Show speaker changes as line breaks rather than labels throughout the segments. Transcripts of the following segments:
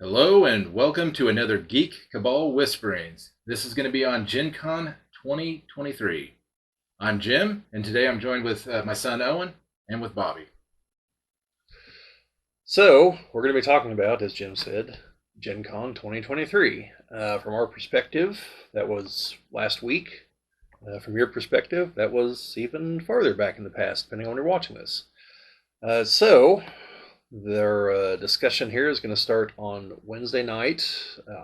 Hello and welcome to another Geek Cabal Whisperings. This is going to be on GenCon 2023. I'm Jim, and today I'm joined with my son Owen and with Bobby.
So, we're going to be talking about, as Jim said, GenCon 2023. From our perspective, that was last week. From your perspective, that was even farther back in the past, depending on when you're watching this. Their discussion here is going to start on Wednesday night.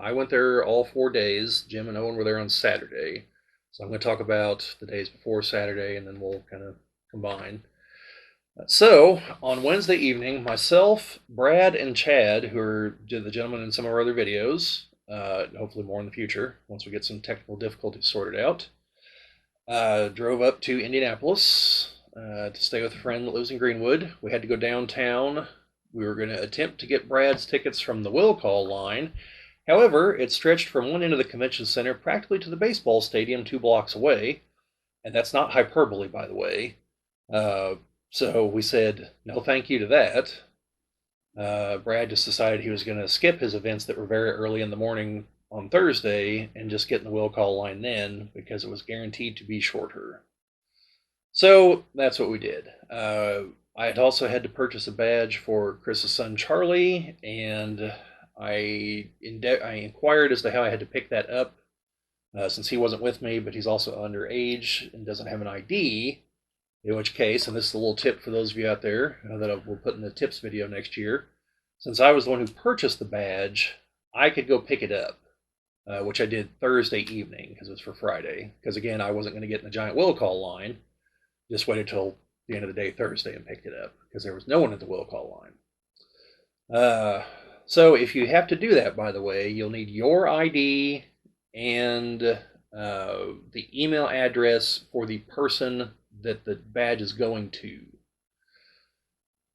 I went there all 4 days. Jim and Owen were there on Saturday. So I'm going to talk about the days before Saturday, and then we'll kind of combine. So, on Wednesday evening, myself, Brad, and Chad, who are the gentlemen in some of our other videos, hopefully more in the future, once we get some technical difficulties sorted out, drove up to Indianapolis to stay with a friend that lives in Greenwood. We had to go downtown. We were going to attempt to get Brad's tickets from the will call line. However, it stretched from one end of the convention center practically to the baseball stadium 2 blocks away. And that's not hyperbole, by the way. So we said no thank you to that. Brad just decided he was going to skip his events that were very early in the morning on Thursday and just get in the will call line then because it was guaranteed to be shorter. So that's what we did. I had also had to purchase a badge for Chris's son Charlie, and I inquired as to how I had to pick that up since he wasn't with me, but he's also underage and doesn't have an ID. In which case, and this is a little tip for those of you out there that we'll put in the tips video next year, since I was the one who purchased the badge, I could go pick it up, which I did Thursday evening because it was for Friday. Because again, I wasn't going to get in the giant will call line. Just waited till the end of the day Thursday and picked it up because there was no one at the will call line. So if you have to do that, by the way, you'll need your ID and the email address for the person that the badge is going to.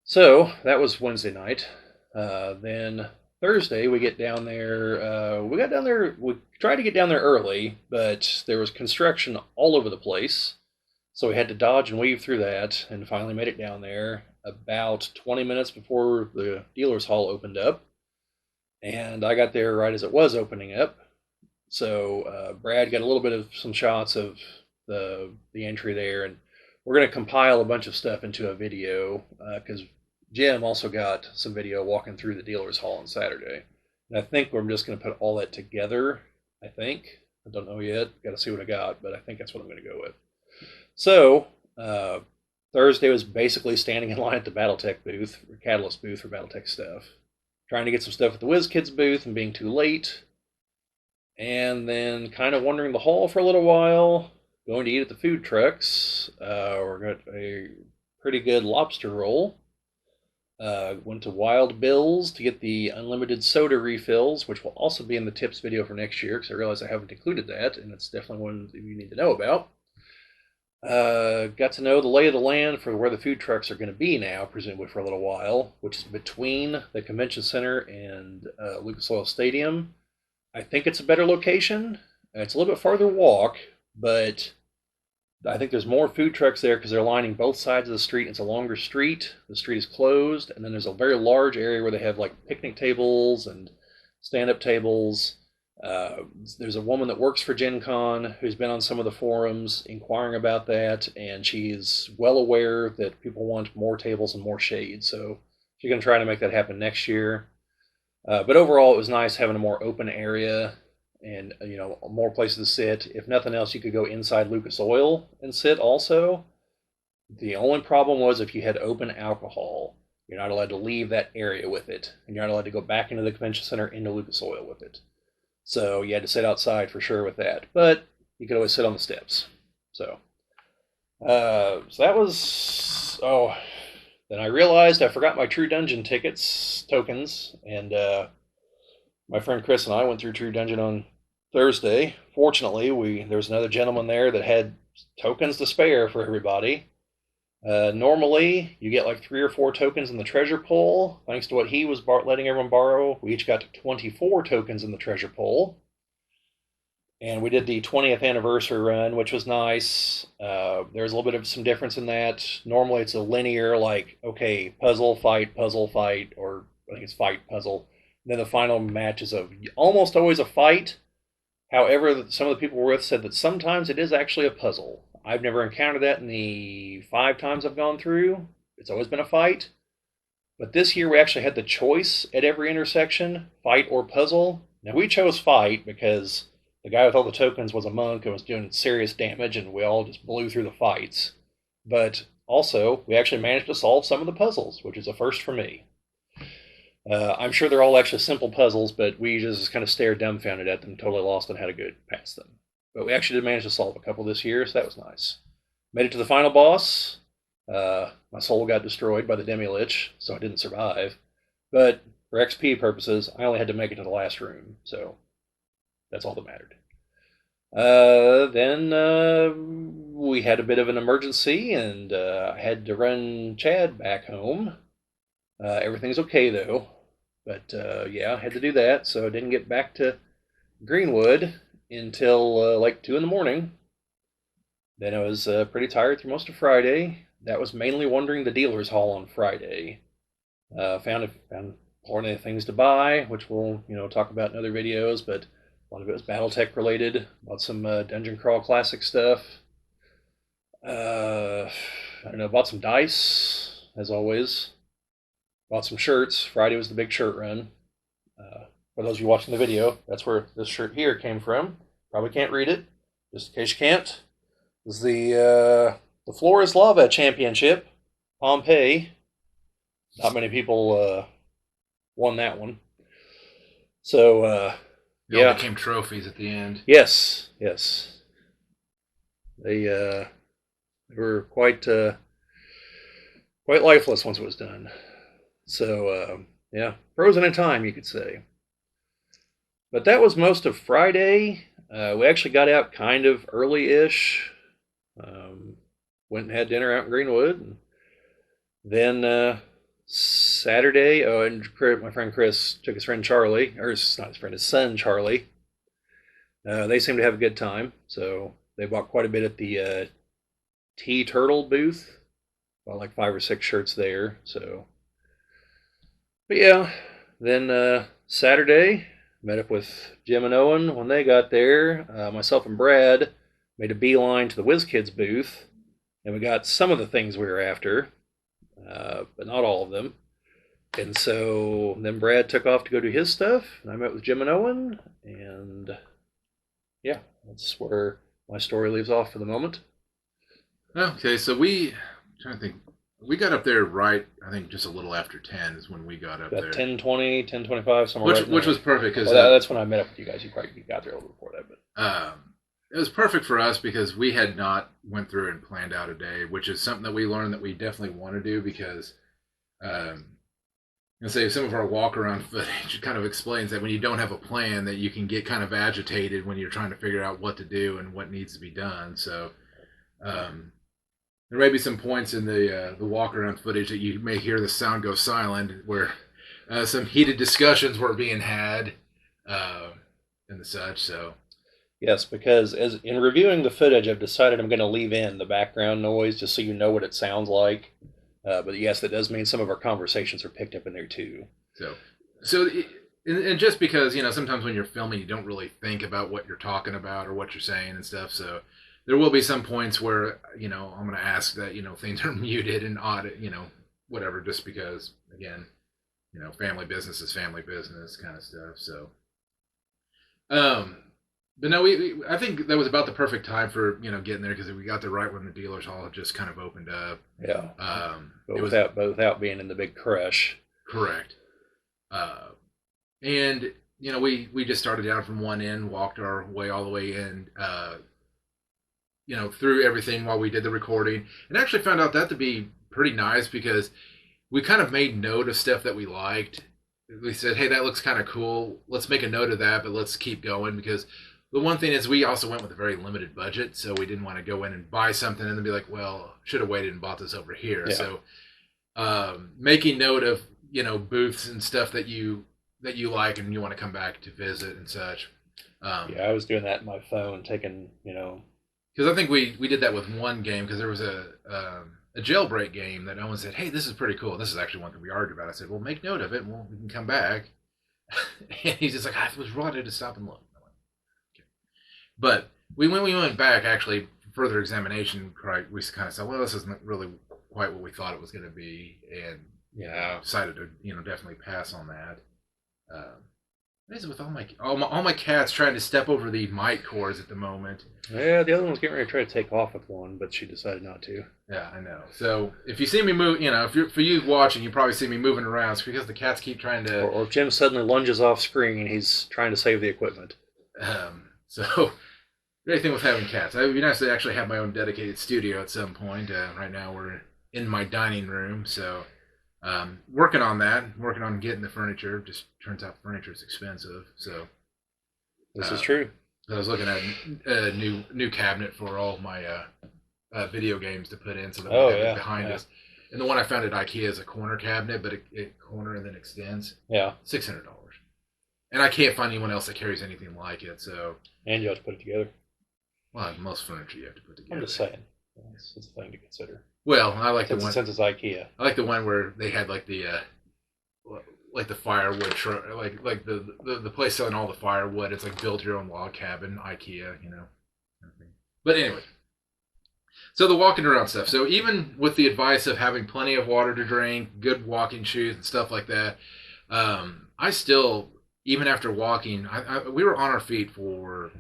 So that was Wednesday night. Then Thursday we get down there. We tried to get down there early, but there was construction all over the place. So we had to dodge and weave through that and finally made it down there about 20 minutes before the dealer's hall opened up. And I got there right as it was opening up. So Brad got a little bit of some shots of the entry there, and we're going to compile a bunch of stuff into a video because Jim also got some video walking through the dealer's hall on Saturday. And I think we're just going to put all that together, I think. I don't know yet. Got to see what I got, but I think that's what I'm going to go with. So, Thursday was basically standing in line at the BattleTech booth, or Catalyst booth for BattleTech stuff. Trying to get some stuff at the WizKids booth and being too late. And then kind of wandering the hall for a little while. Going to eat at the food trucks. We got a pretty good lobster roll. Went to Wild Bill's to get the unlimited soda refills, which will also be in the tips video for next year, because I realize I haven't included that, and it's definitely one that you need to know about. Got to know the lay of the land for where the food trucks are going to be now, presumably for a little while, which is between the convention center and Lucas Oil Stadium. I think it's a better location. It's a little bit farther walk, but I think there's more food trucks there because they're lining both sides of the street. It's a longer street. The street is closed, and then there's a very large area where they have like picnic tables and stand-up tables. There's a woman that works for GenCon who's been on some of the forums inquiring about that, and she's well aware that people want more tables and more shade. So she's going to try to make that happen next year. But overall, it was nice having a more open area and more places to sit. If nothing else, you could go inside Lucas Oil and sit also. The only problem was if you had open alcohol, you're not allowed to leave that area with it, and you're not allowed to go back into the convention center into Lucas Oil with it. So you had to sit outside for sure with that, but you could always sit on the steps. So that was, then I realized I forgot my True Dungeon tokens, and my friend Chris and I went through True Dungeon on Thursday. Fortunately, there was another gentleman there that had tokens to spare for everybody. Normally, you get like 3 or 4 tokens in the treasure pool. Thanks to what he was letting everyone borrow, we each got 24 tokens in the treasure pool. And we did the 20th anniversary run, which was nice. There's a little bit of some difference in that. Normally, it's a linear, like, okay, puzzle, fight, or I think it's fight, puzzle. Then the final match is almost always a fight. However, some of the people we're with said that sometimes it is actually a puzzle. I've never encountered that in the 5 times I've gone through. It's always been a fight. But this year we actually had the choice at every intersection, fight or puzzle. Now we chose fight because the guy with all the tokens was a monk and was doing serious damage, and we all just blew through the fights. But also, we actually managed to solve some of the puzzles, which is a first for me. I'm sure they're all actually simple puzzles, but we just kind of stared dumbfounded at them, totally lost on how to get past them. But we actually did manage to solve a couple this year, so that was nice. Made it to the final boss. My soul got destroyed by the Demi-Lich, so I didn't survive. But for XP purposes, I only had to make it to the last room, so that's all that mattered. Then we had a bit of an emergency, and I had to run Chad back home. Everything's okay, though. But yeah, I had to do that, so I didn't get back to Greenwood until like 2 in the morning. Then I was pretty tired through most of Friday. That was mainly wandering the dealer's hall on Friday. Found plenty of things to buy, which we'll talk about in other videos, but a lot of it was BattleTech related. Bought some Dungeon Crawl Classic stuff. I don't know, bought some dice, as always. Bought some shirts. Friday was the big shirt run. For those of you watching the video, that's where this shirt here came from. Probably can't read it, just in case you can't. This is the Floor is Lava Championship, Pompeii. Not many people won that one. So,
They all became trophies at the end.
Yes. They were quite lifeless once it was done. So, yeah, frozen in time, you could say. But that was most of Friday. We actually got out kind of early-ish. Went and had dinner out in Greenwood. And then Saturday, and my friend Chris took his friend Charlie, or not his friend, his son Charlie. They seemed to have a good time, so they bought quite a bit at the Tea Turtle booth. Bought like 5 or 6 shirts there. So, but yeah, then Saturday met up with Jim and Owen when they got there. Myself and Brad made a beeline to the WizKids booth, and we got some of the things we were after, but not all of them. And so then Brad took off to go do his stuff, and I met with Jim and Owen, and yeah, that's where my story leaves off for the moment.
Okay, so I'm trying to think. We got up there right, I think just a little after 10 is when we got up there.
10:20, 10:25, somewhere
which was perfect. Cause,
that's when I met up with you guys. You probably got there a little before that. But
it was perfect for us because we had not went through and planned out a day, which is something that we learned that we definitely want to do because say some of our walk-around footage kind of explains that when you don't have a plan that you can get kind of agitated when you're trying to figure out what to do and what needs to be done. So there may be some points in the walk-around footage that you may hear the sound go silent where some heated discussions were being had and the such. So
yes, because as in reviewing the footage, I've decided I'm going to leave in the background noise just so you know what it sounds like. But yes, that does mean some of our conversations are picked up in there too.
And just because sometimes when you're filming, you don't really think about what you're talking about or what you're saying and stuff. So there will be some points where I'm going to ask that things are muted and odd, whatever, just because again, family business is family business kind of stuff. So, but no, I think that was about the perfect time for getting there because we got there right when the dealers hall had just kind of opened up.
Yeah. But without being in the big crush.
Correct. And we just started down from one end, walked our way all the way in. Through everything while we did the recording, and actually found out that to be pretty nice because we kind of made note of stuff that we liked. We said, hey, that looks kind of cool. Let's make a note of that, but let's keep going because the one thing is we also went with a very limited budget, so we didn't want to go in and buy something and then be like, well, should have waited and bought this over here. Yeah. So making note of, booths and stuff that you like and you want to come back to visit and such.
I was doing that in my phone, taking,
because I think we did that with one game because there was a jailbreak game that Owen said, hey, this is pretty cool. This is actually one thing we argued about. I said, well, make note of it and we can come back. And he's just like, I was wanted to stop and look. Okay. But we went back actually for further examination. We kind of said, well, this isn't really quite what we thought it was going to be, and decided to definitely pass on that. Um, what is it with all my cats trying to step over the mic cords at the moment?
Yeah, the other one's getting ready to try to take off with one, but she decided not to.
Yeah, I know. So if you see me move, for you watching, you probably see me moving around. It's because the cats keep trying to.
Or if Jim suddenly lunges off screen and he's trying to save the equipment.
So great thing with having cats. It would be nice to actually have my own dedicated studio at some point. Right now we're in my dining room, so working on that. Working on getting the furniture. Just turns out furniture is expensive, so.
This is true.
I was looking at a new cabinet for all my video games to put in, so that we have it behind us. And the one I found at IKEA is a corner cabinet, but it corner and then extends.
Yeah.
$600. And I can't find anyone else that carries anything like it. So.
And you have to put it together.
Well, most furniture you have to put together.
I'm just saying, it's a thing to consider.
Well, I like the one
since it's IKEA.
I like the one where they had like the firewood truck, like the place selling all the firewood. It's like build your own log cabin, IKEA, But anyway, so the walking around stuff. So even with the advice of having plenty of water to drink, good walking shoes and stuff like that, I still, even after walking, we were on our feet for.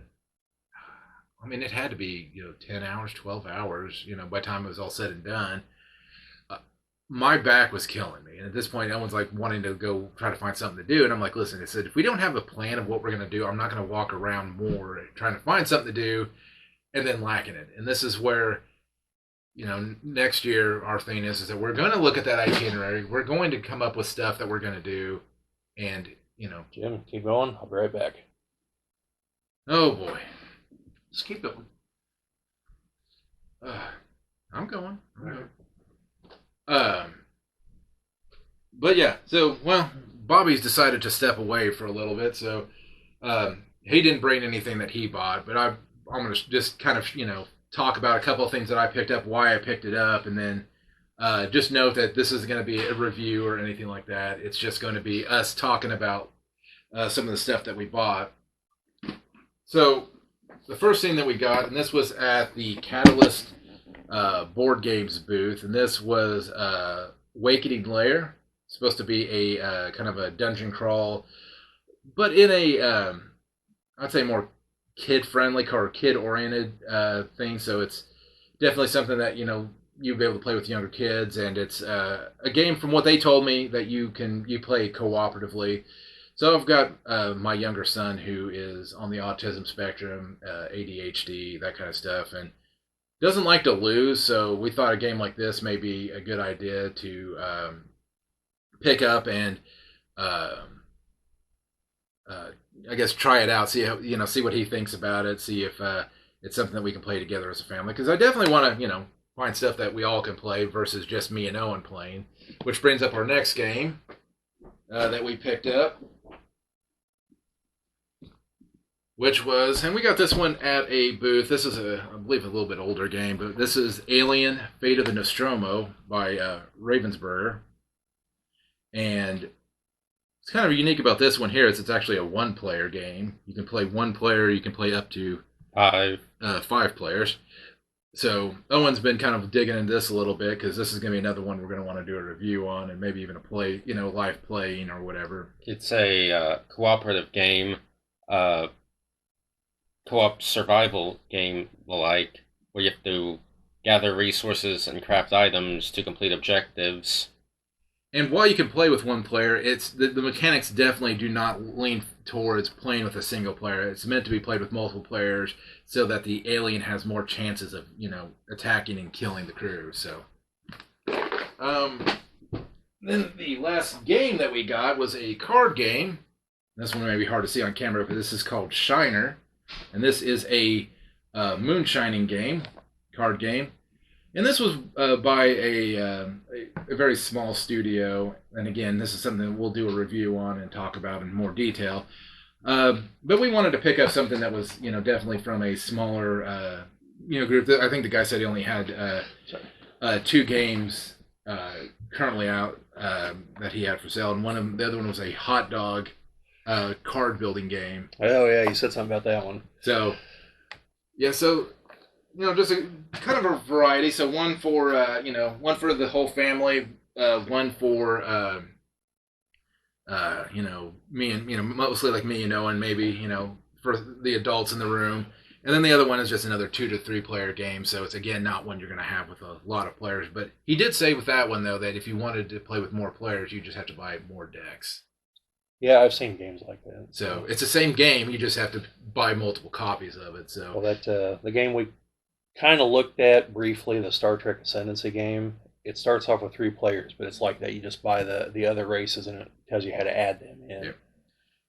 I mean, it had to be 10 hours, 12 hours. By the time it was all said and done. My back was killing me. And at this point, Owen's like wanting to go try to find something to do. And I'm like, listen, I said, if we don't have a plan of what we're going to do, I'm not going to walk around more trying to find something to do and then lacking it. And this is where, next year our thing is that we're going to look at that itinerary. We're going to come up with stuff that we're going to do. And,
Jim, keep going. I'll be right back.
Oh, boy. Just keep going. I'm going. But yeah, so Bobby's decided to step away for a little bit, so he didn't bring anything that he bought, but I'm gonna just kind of talk about a couple of things that I picked up, why I picked it up, and then just note that this isn't going to be a review or anything like that. It's just going to be us talking about some of the stuff that we bought. So the first thing that we got, and this was at the Catalyst board games booth, and this was Awakening Lair. It's supposed to be a kind of a dungeon crawl, but in a I'd say more kid friendly or kid oriented thing. So it's definitely something that you'll be able to play with younger kids, and it's a game from what they told me that you play cooperatively. So I've got my younger son who is on the autism spectrum, ADHD, that kind of stuff, and doesn't like to lose. So we thought a game like this may be a good idea to pick up and I guess try it out, see how, see what he thinks about it, see if it's something that we can play together as a family. Because I definitely want to find stuff that we all can play versus just me and Owen playing. Which brings up our next game that we picked up. Which was, and we got this one at a booth. This is I believe, a little bit older game, but this is Alien: Fate of the Nostromo by Ravensburger. And it's kind of unique about this one here is it's actually a one-player game. You can play one player. You can play up to 5 players. So Owen's been kind of digging into this a little bit because this is going to be another one we're going to want to do a review on and maybe even a play, live playing or whatever.
It's a cooperative game. Co-op survival game like where you have to gather resources and craft items to complete objectives.
And while you can play with one player, it's the mechanics definitely do not lean towards playing with a single player. It's meant to be played with multiple players so that the alien has more chances of attacking and killing the crew. So then the last game that we got was a card game. This one may be hard to see on camera, but this is called Shiner. And this is a moonshining game, card game. And this was by a very small studio. And again, this is something that we'll do a review on and talk about in more detail. But we wanted to pick up something that was, definitely from a smaller, group. I think the guy said he only had 2 games currently out that he had for sale. And the other one was a hot dog card building game.
Oh yeah, you said something about that one.
So yeah, so just a kind of a variety. So one for one for the whole family, one for me and mostly like me and Owen, maybe for the adults in the room. And then the other one is just another 2 to 3 player game. So it's again not one you're going to have with a lot of players. But he did say with that one though that if you wanted to play with more players, you just have to buy more decks.
Yeah, I've seen games like that.
So it's the same game. You just have to buy multiple copies of it. So
well, that the game we kind of looked at briefly, the Star Trek Ascendancy game. It starts off with 3 players, but it's like that. You just buy the other races, and it tells you how to add them in.
Yeah.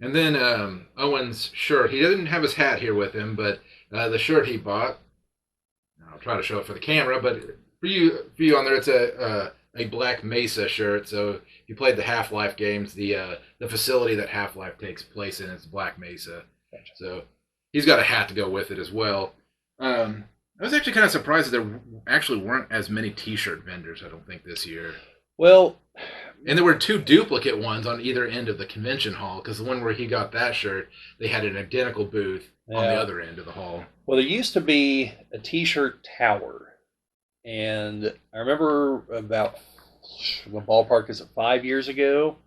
And then Owen's shirt. He doesn't have his hat here with him, but the shirt he bought. I'll try to show it for the camera, but for you on there, it's a Black Mesa shirt. So if you played the Half-Life games, the facility that Half-Life takes place in is Black Mesa.
Gotcha.
So he's got a hat to go with it as well. I was actually kind of surprised that there actually weren't as many T-shirt vendors, I don't think, this year.
Well,
and there were 2 duplicate ones on either end of the convention hall, because the one where he got that shirt, they had an identical booth on the other end of the hall.
Well, there used to be a T-shirt tower, and I remember about, what ballpark is it, 5 years ago,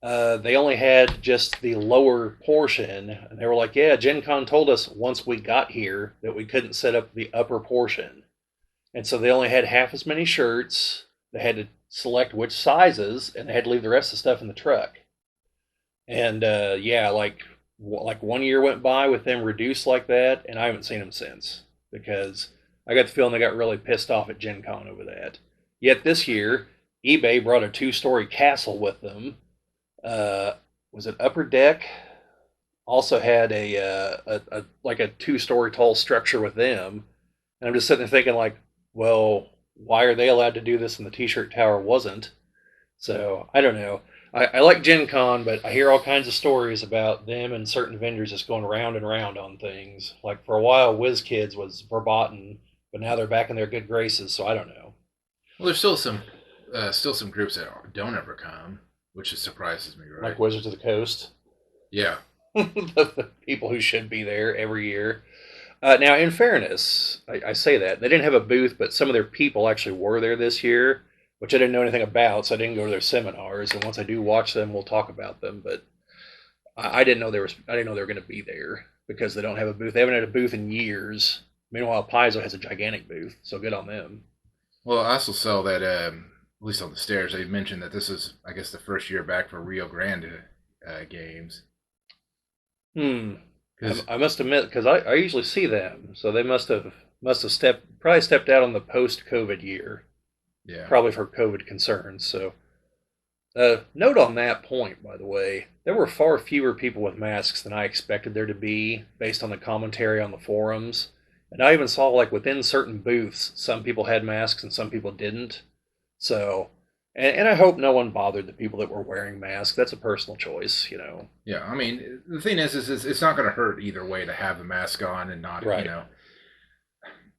they only had just the lower portion, and they were like, yeah, GenCon told us once we got here that we couldn't set up the upper portion. And so they only had half as many shirts. They had to select which sizes, and they had to leave the rest of the stuff in the truck. And like 1 year went by with them reduced like that, and I haven't seen them since, because I got the feeling they got really pissed off at GenCon over that. Yet this year, eBay brought a 2-story castle with them. Was it Upper Deck? Also had a 2-story tall structure with them, and I'm just sitting there thinking like, well, why are they allowed to do this and the T-shirt tower wasn't? So I don't know. I like Gen Con, but I hear all kinds of stories about them and certain vendors just going round and round on things. Like for a while, WizKids was verboten, but now they're back in their good graces. So I don't know.
Well, there's still some groups that don't ever come, which surprises me, right?
Like Wizards of the Coast.
Yeah.
The people who should be there every year. Now, in fairness, I say that. They didn't have a booth, but some of their people actually were there this year, which I didn't know anything about, so I didn't go to their seminars. And once I do watch them, we'll talk about them. But I didn't know they were going to be there because they don't have a booth. They haven't had a booth in years. Meanwhile, Paizo has a gigantic booth, so good on them.
Well, I also saw that, at least on the stairs, they mentioned that this is, I guess, the first year back for Rio Grande games.
I must admit, because I usually see them, so they must have stepped out on the post-COVID year.
Yeah.
Probably for COVID concerns. So, note on that point, by the way, there were far fewer people with masks than I expected there to be, based on the commentary on the forums. And I even saw, like, within certain booths, some people had masks and some people didn't. So, and I hope no one bothered the people that were wearing masks. That's a personal choice,
Yeah, I mean, the thing is it's not going to hurt either way to have the mask on and not,
right.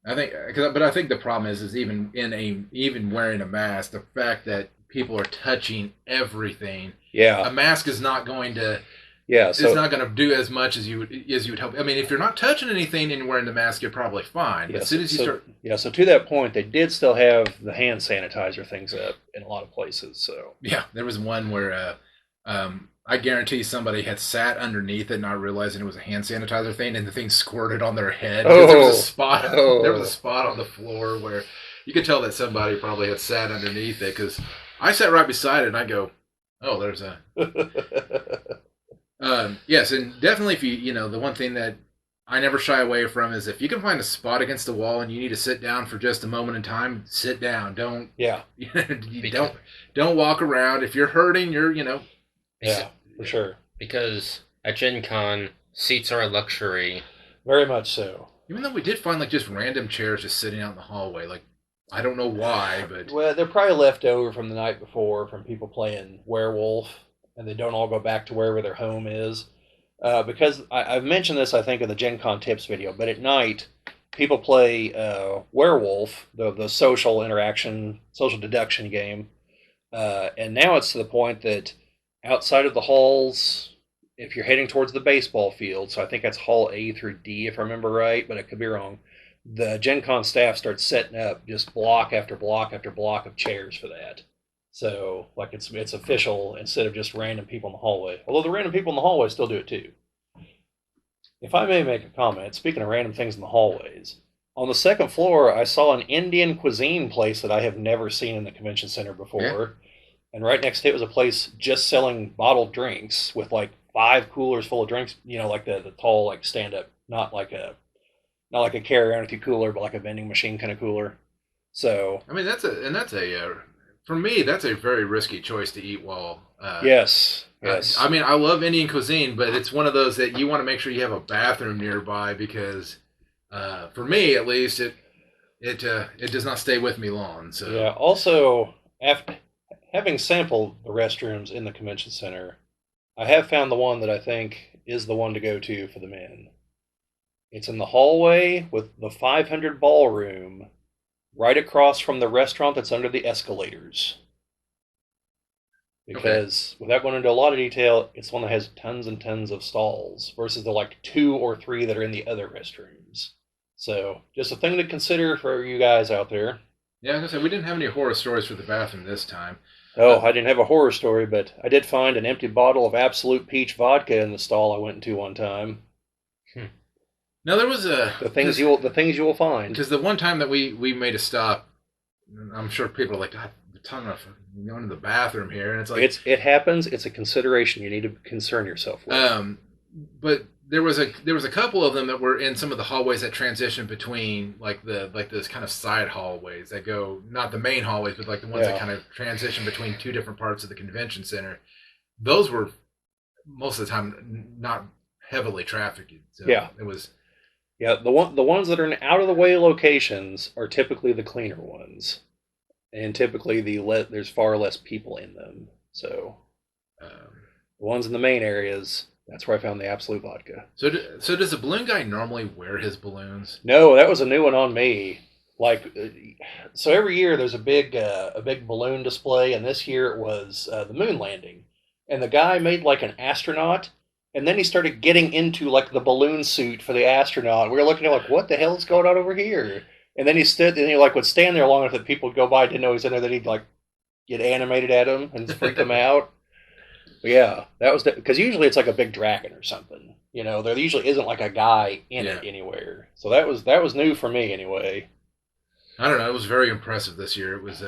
I think the problem is even wearing a mask, the fact that people are touching everything.
Yeah,
a mask is not going to.
Yeah, so
it's not going to do as much as you would hope. I mean, if you're not touching anything and you're wearing the mask, you're probably fine.
Yeah,
but as soon as you start,
so to that point, they did still have the hand sanitizer things up in a lot of places. So
yeah, there was one where I guarantee somebody had sat underneath it, not realizing it was a hand sanitizer thing, and the thing squirted on their head.
Oh,
there was a spot. There was a spot on the floor where you could tell that somebody probably had sat underneath it, because I sat right beside it, and I go, "Oh, there's a." Yes, and definitely if the one thing that I never shy away from is if you can find a spot against the wall and you need to sit down for just a moment in time, sit down. Don't don't walk around. If you're hurting,
yeah, for sure.
Because at Gen Con, seats are a luxury.
Very much so.
Even though we did find just random chairs just sitting out in the hallway, I don't know why, but
well, they're probably left over from the night before from people playing Werewolf, and they don't all go back to wherever their home is. Because I've mentioned this, I think, in the Gen Con tips video, but at night, people play Werewolf, the social deduction game, and now it's to the point that outside of the halls, if you're heading towards the baseball field, so I think that's Hall A through D, if I remember right, but I could be wrong. The Gen Con staff starts setting up just block after block after block of chairs for that. So like it's official instead of just random people in the hallway. Although the random people in the hallway still do it too. If I may make a comment, speaking of random things in the hallways, on the second floor I saw an Indian cuisine place that I have never seen in the convention center before.
Yeah.
And right next to it was a place just selling bottled drinks with like 5 coolers full of drinks, like the tall like stand up, not like a carry around with you cooler, but like a vending machine kind of cooler. So
I mean, for me, that's a very risky choice to eat while.
yes, yes.
I mean, I love Indian cuisine, but it's one of those that you want to make sure you have a bathroom nearby because, for me at least, it does not stay with me long. So
Yeah. Also, after having sampled the restrooms in the convention center, I have found the one that I think is the one to go to for the men. It's in the hallway with the 500 ballroom, right across from the restaurant that's under the escalators. Because without going into a lot of detail, it's one that has tons and tons of stalls versus the like 2 or 3 that are in the other restrooms. So just a thing to consider for you guys out there.
yeah, like I said, we didn't have any horror stories for the bathroom this time.
Oh, I didn't have a horror story, but I did find an empty bottle of Absolute Peach vodka in the stall I went into one time.
No, there was
The things you will find.
because the one time that we made a stop, I'm sure people are like, God, they're talking about going to the bathroom here, and it's like
It happens. It's a consideration you need to concern yourself with.
But there was a couple of them that were in some of the hallways that transition between like those kind of side hallways that go not the main hallways, but like the ones that kind of transition between two different parts of the convention center. Those were most of the time not heavily trafficked. So
Yeah.
it was.
Yeah, the ones that are in out of the way locations are typically the cleaner ones, and typically there's far less people in them. So the ones in the main areas, that's where I found the Absolute vodka.
So does the balloon guy normally wear his balloons?
No, that was a new one on me. Like, so every year there's a big balloon display, and this year it was the moon landing, and the guy made like an astronaut, and then he started getting into like the balloon suit for the astronaut. We were looking at like, what the hell is going on over here? And then he stood, and he like would stand there long enough that people would go by, didn't know he was in there, that he'd like get animated at him and freak them out. But yeah, that was because usually it's like a big dragon or something. There usually isn't like a guy in it anywhere. So that was new for me anyway.
I don't know. It was very impressive this year. It was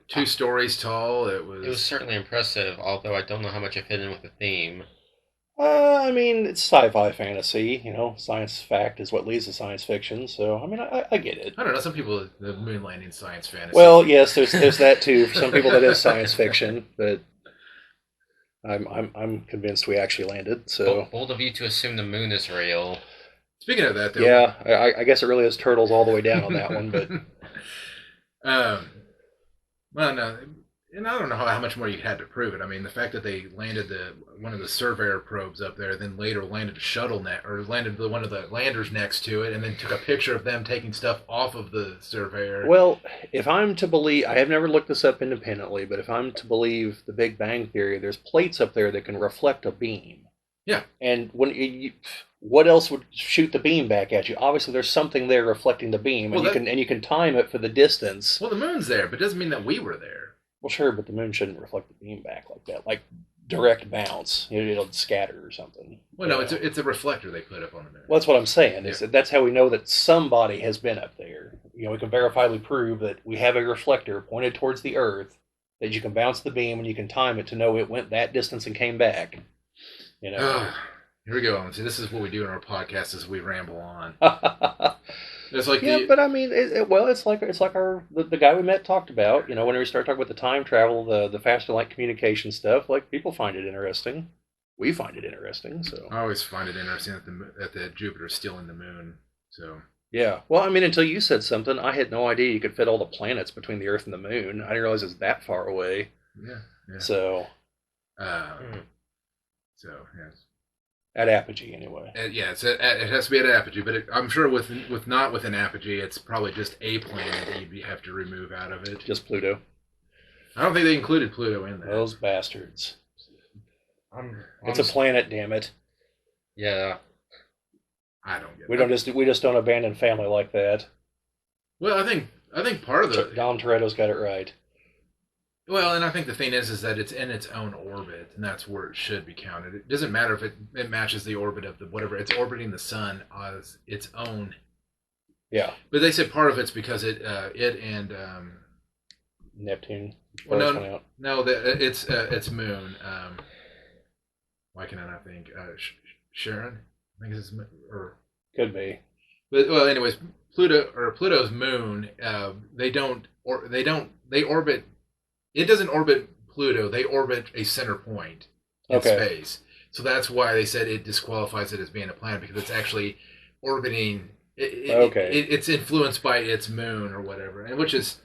2 stories tall. It was
certainly impressive, although I don't know how much it fit in with the theme.
I mean, it's sci-fi fantasy. Science fact is what leads to science fiction. So, I mean, I get it.
I don't know. Some people, the moon landing science fantasy.
Well, yes, there's that too. For some people, that is science fiction, but I'm convinced we actually landed. So
Bold of you to assume the moon is real.
Speaking of that, though,
yeah, I guess it really is turtles all the way down on that one. But
well, no, and I don't know how much more you had to prove it. I mean, the fact that they landed one of the Surveyor probes up there, then later landed a shuttle landed one of the landers next to it, and then took a picture of them taking stuff off of the Surveyor.
Well, if I'm to believe, I have never looked this up independently, but if I'm to believe the Big Bang Theory, there's plates up there that can reflect a beam.
Yeah.
And what else would shoot the beam back at you? Obviously, there's something there reflecting the beam, and you can time it for the distance.
Well, the moon's there, but it doesn't mean that we were there.
Well, sure, but the moon shouldn't reflect the beam back like that, like direct bounce. It'll scatter or something.
Well, no, it's a reflector they put up on the moon.
Well, that's what I'm saying. Is that's how we know that somebody has been up there. We can verifiably prove that we have a reflector pointed towards the Earth that you can bounce the beam and you can time it to know it went that distance and came back.
Here we go. See, this is what we do in our podcast: is we ramble on. It's like
but I mean, it's like the guy we met talked about. Whenever we start talking about the time travel, the faster light communication stuff, like people find it interesting. We find it interesting. So
I always find it interesting that the Jupiter's still in the moon. So
yeah, well, I mean, until you said something, I had no idea you could fit all the planets between the Earth and the moon. I didn't realize it's that far away.
Yeah.
So,
yes.
At apogee, anyway.
It has to be at apogee, but I'm sure with not with an apogee, it's probably just a planet that you have to remove out of it.
Just Pluto.
I don't think they included Pluto in there.
Those bastards. It's a planet, damn it.
Yeah.
I don't get.
We just don't abandon family like that.
Well, I think part of the
Dom Toretto's got it right.
well, and I think the thing is that it's in its own orbit, and that's where it should be counted. It doesn't matter if it matches the orbit of the whatever. It's orbiting the sun as its own.
Yeah.
But they said part of it's because it and
Neptune.
well, no, it's moon. Why can I not think? Sharon, I think it's or
could be.
But well, anyways, Pluto's moon. They orbit. It doesn't orbit Pluto. They orbit a center point in space. So that's why they said it disqualifies it as being a planet because it's actually orbiting. It's influenced by its moon or whatever, and which is.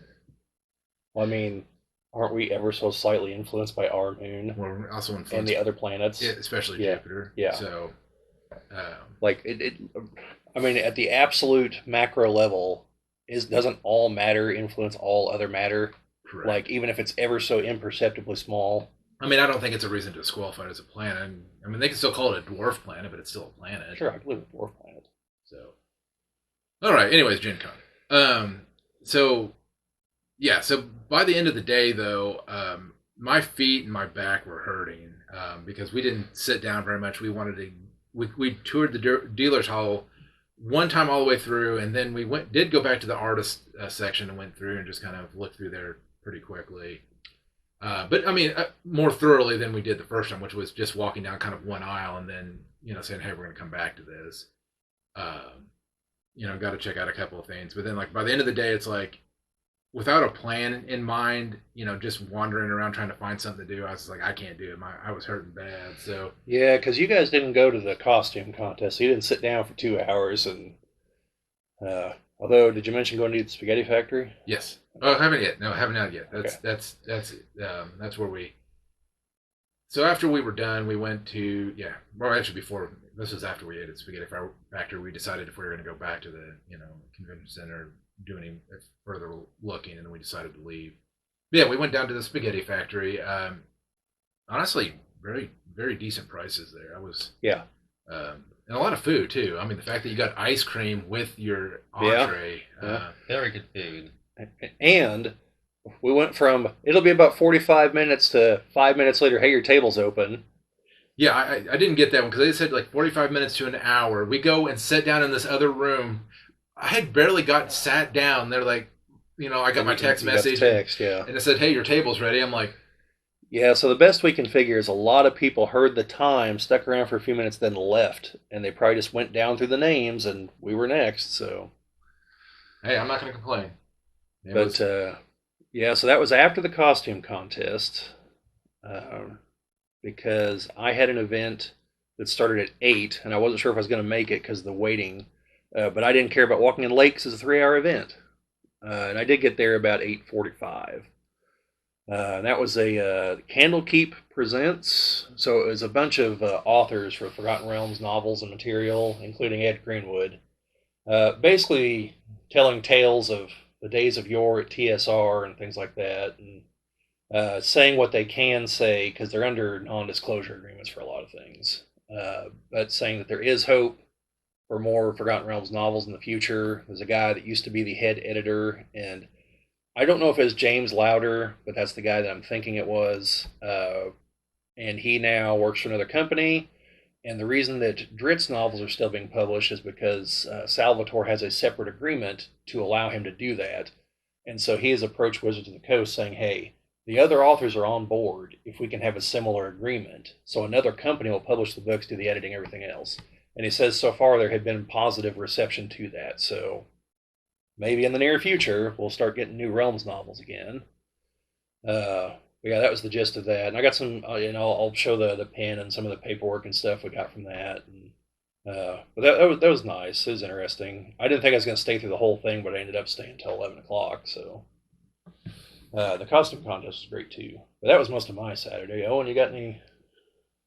Well, I mean, aren't we ever so slightly influenced by our moon?
We're also influenced
and the other planets,
especially Jupiter.
Yeah.
So,
like I mean, at the absolute macro level, doesn't all matter influence all other matter?
Correct.
Like even if it's ever so imperceptibly small.
I mean, I don't think it's a reason to disqualify it as a planet. I mean, they can still call it a dwarf planet, but it's still a planet.
Sure, I believe it's a dwarf planet.
So, all right. Anyways, GenCon. So by the end of the day, though, my feet and my back were hurting because we didn't sit down very much. We toured the dealer's hall one time all the way through, and then we did go back to the artist section and went through and just kind of looked through there pretty quickly. But I mean, more thoroughly than we did the first time, which was just walking down kind of one aisle and then saying, "Hey, we're going to come back to this." Got to check out a couple of things. But then, like by the end of the day, it's like without a plan in mind, just wandering around trying to find something to do. I was like, I can't do it. I was hurting bad. So
yeah, because you guys didn't go to the costume contest. So you didn't sit down for 2 hours. And although, did you mention going to the Spaghetti Factory?
Yes. Oh, haven't yet. No, haven't had yet. That's where we. So after we were done, we went to actually before this was after we ate at Spaghetti Factory. We decided if we were going to go back to the convention center, do any further looking, and then we decided to leave. But yeah, we went down to the Spaghetti Factory. Honestly, very very decent prices there. And a lot of food too. I mean, the fact that you got ice cream with your entree.
Very good food.
And we went from it'll be about 45 minutes to 5 minutes later, hey, your table's open.
Yeah, I didn't get that one because they said like 45 minutes to an hour. We go and sit down in this other room. I had barely sat down. They're like, I got my text message. And it said, hey, your table's ready. I'm like,
yeah, so the best we can figure is a lot of people heard the time, stuck around for a few minutes, then left. And they probably just went down through the names and we were next. So,
hey, I'm not going to complain.
So that was after the costume contest because I had an event that started at 8 and I wasn't sure if I was going to make it because of the waiting. But I didn't care about walking in late because it's a 3-hour event. And I did get there about 8:45. And that was a Candlekeep Presents. So it was a bunch of authors for Forgotten Realms novels and material, including Ed Greenwood. Basically telling tales of the days of yore at TSR and things like that. And saying what they can say because they're under non-disclosure agreements for a lot of things. But saying that there is hope for more Forgotten Realms novels in the future. There's a guy that used to be the head editor, and I don't know if it's James Lauder, but that's the guy that I'm thinking it was. And he now works for another company. And the reason that Drit's novels are still being published is because Salvatore has a separate agreement to allow him to do that. And so he has approached Wizards of the Coast saying, hey, the other authors are on board if we can have a similar agreement. So another company will publish the books, do the editing, everything else. And he says so far there had been positive reception to that. So maybe in the near future, we'll start getting new Realms novels again. Yeah, that was the gist of that. And I got some, I'll show the pen and some of the paperwork and stuff we got from that. And, but that was nice. It was interesting. I didn't think I was going to stay through the whole thing, but I ended up staying until 11 o'clock. So the costume contest was great too. But that was most of my Saturday. Owen, you got any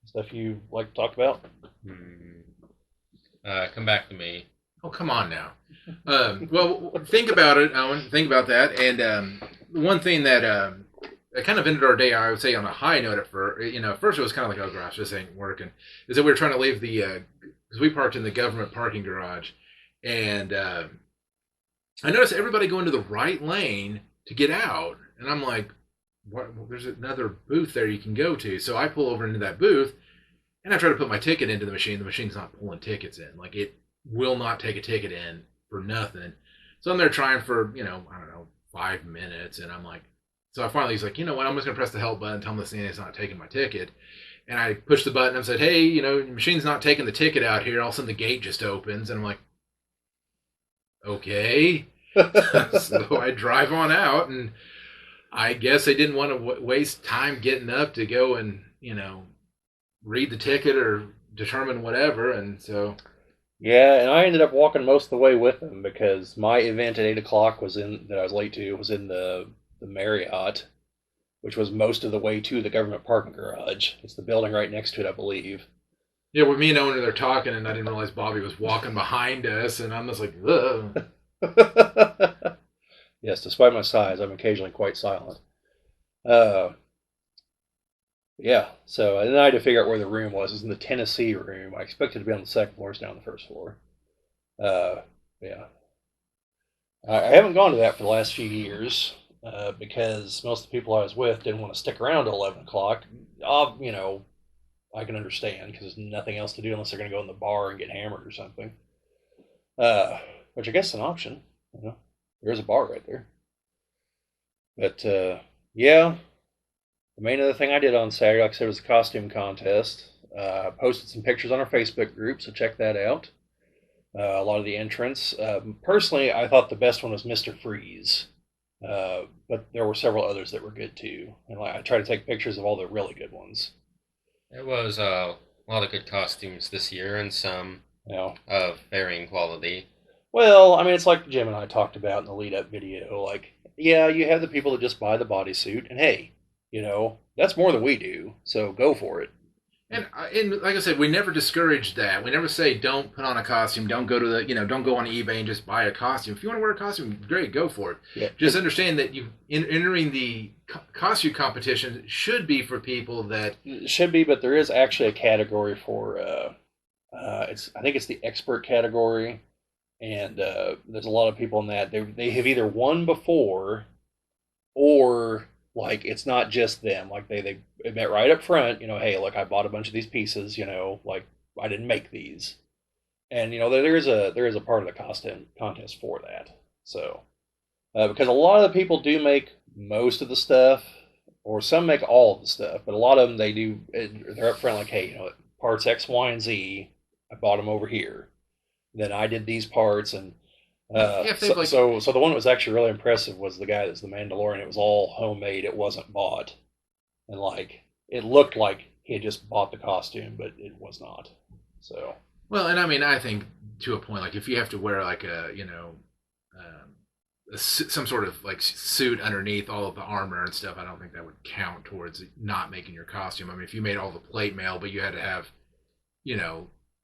stuff you like to talk about?
Come back to me.
Oh, come on now. Well, think about it, Owen. Think about that. And one thing that it kind of ended our day, I would say, on a high note at first. At first it was kind of like, oh gosh, this ain't working. Is that we were trying to leave because we parked in the government parking garage, and I noticed everybody going to the right lane to get out, and I'm like, what? Well, there's another booth there you can go to. So I pull over into that booth, and I try to put my ticket into the machine. The machine's not pulling tickets in. Like, it will not take a ticket in for nothing. So I'm there trying for, I don't know, 5 minutes. And I'm like, so I finally, he's like, you know what? I'm just going to press the help button, tell him the CNA is not taking my ticket. And I push the button and said, hey, your machine's not taking the ticket out here. All of a sudden the gate just opens. And I'm like, okay. So I drive on out, and I guess they didn't want to waste time getting up to go and, read the ticket or determine whatever. And so,
Yeah, and I ended up walking most of the way with them because my event at 8 o'clock was in that I was late to was in the Marriott, which was most of the way to the government parking garage. It's the building right next to it, I believe.
yeah, with me and Owen, they're talking, and I didn't realize Bobby was walking behind us, and I'm just like, ugh.
Yes, despite my size, I'm occasionally quite silent. Uh, yeah, so and then I had to figure out where the room was. It was in the Tennessee room. I expected to be on the second floor, it's down on the first floor. Uh, yeah, I haven't gone to that for the last few years because most of the people I was with didn't want to stick around till 11 o'clock. I can understand because there's nothing else to do unless they're going to go in the bar and get hammered or something. Which I guess is an option. There's a bar right there. But yeah, the main other thing I did on Saturday, like I said, was a costume contest. Posted some pictures on our Facebook group, so check that out. A lot of the entrants. Personally, I thought the best one was Mr. Freeze. But there were several others that were good too. And I tried to take pictures of all the really good ones.
There was a lot of good costumes this year, and some
You know,
of varying quality.
well, I mean, it's like Jim and I talked about in the lead up video. Like, yeah, you have the people that just buy the bodysuit, and hey, that's more than we do, so go for it.
And like I said, we never discourage that. We never say don't put on a costume, don't go to don't go on eBay and just buy a costume. If you want to wear a costume, great, go for it.
Yeah,
Just understand that entering the costume competition should be for people that
it should be, but there is actually a category for I think it's the expert category, and there's a lot of people in that they have either won before, or like it's not just them. Like they admit right up front, hey, look, I bought a bunch of these pieces. Like I didn't make these, and there is a part of the contest for that. So because a lot of the people do make most of the stuff, or some make all of the stuff, but a lot of them they do. They're up front like, hey, parts X, Y, and Z. I bought them over here. Then I did these parts, and
if they've like
so the one that was actually really impressive was the guy that's the Mandalorian. It was all homemade. It wasn't bought, and like it looked like he had just bought the costume, but it was not. So
well, and I mean, I think to a point, like if you have to wear like some sort of like suit underneath all of the armor and stuff, I don't think that would count towards not making your costume. I mean, if you made all the plate mail, but you had to have,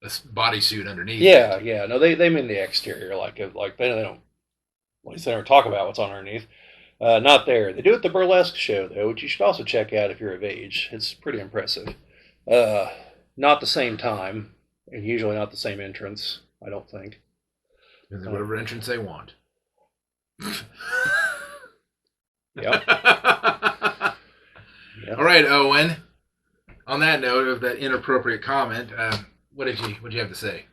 a bodysuit underneath.
yeah, yeah. No, they mean the exterior, like they don't. At least they don't talk about what's on underneath. Not there. They do it at the burlesque show though, which you should also check out if you're of age. It's pretty impressive. Not the same time, and usually not the same entrance. I don't think.
Whatever entrance they want.
Yeah. Yeah.
All right, Owen. On that note of that inappropriate comment, what did you have to say?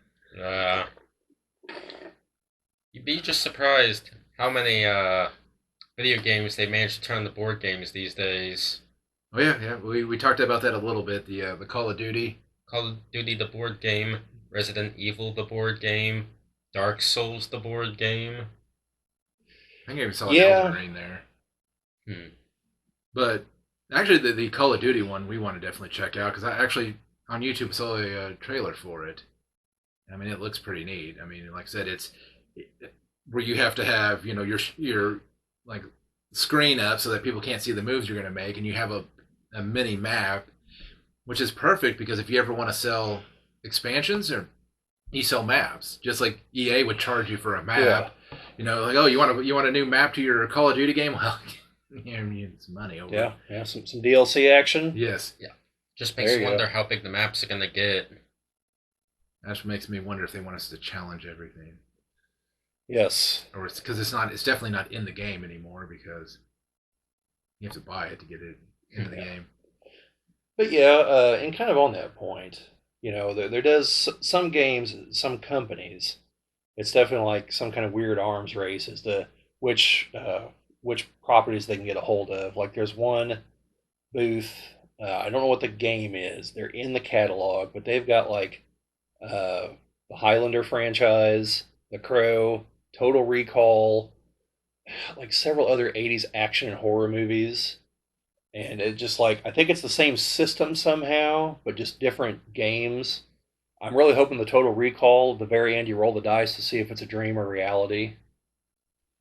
You'd be just surprised how many video games they manage to turn the board games these days.
Oh yeah. We talked about that a little bit. The Call of Duty.
Call of Duty, the board game. Resident Evil, the board game. Dark Souls, the board game.
I think I even saw
Yeah.
Elden Ring there. But actually, the Call of Duty one we want to definitely check out because I actually on YouTube saw a trailer for it. I mean, it looks pretty neat. I mean, like I said, it's where you have to have your like screen up so that people can't see the moves you're going to make, and you have a mini map, which is perfect because if you ever want to sell expansions or you sell maps, just like EA would charge you for a map.
Yeah.
Like, oh, you want a new map to your Call of Duty game? Well, Yeah, I mean, it's money over.
Yeah, yeah, some DLC action.
Yes.
Just
There
makes
you
you
go.
wonder how big the maps are gonna get.
That's what makes me wonder if they want us to challenge everything,
Yes.
or it's because it's not. It's definitely not in the game anymore because you have to buy it to get it into the
Yeah.
game.
But yeah, and kind of on that point, there does some games, some companies. It's definitely like some kind of weird arms race as to which which properties they can get a hold of. Like there's one booth. I don't know what the game is. They're in the catalog, but they've got like the Highlander franchise, The Crow, Total Recall, like several other '80s action and horror movies. And it just like I think it's the same system somehow, but just different games. I'm really hoping the Total Recall, at the very end, you roll the dice to see if it's a dream or reality.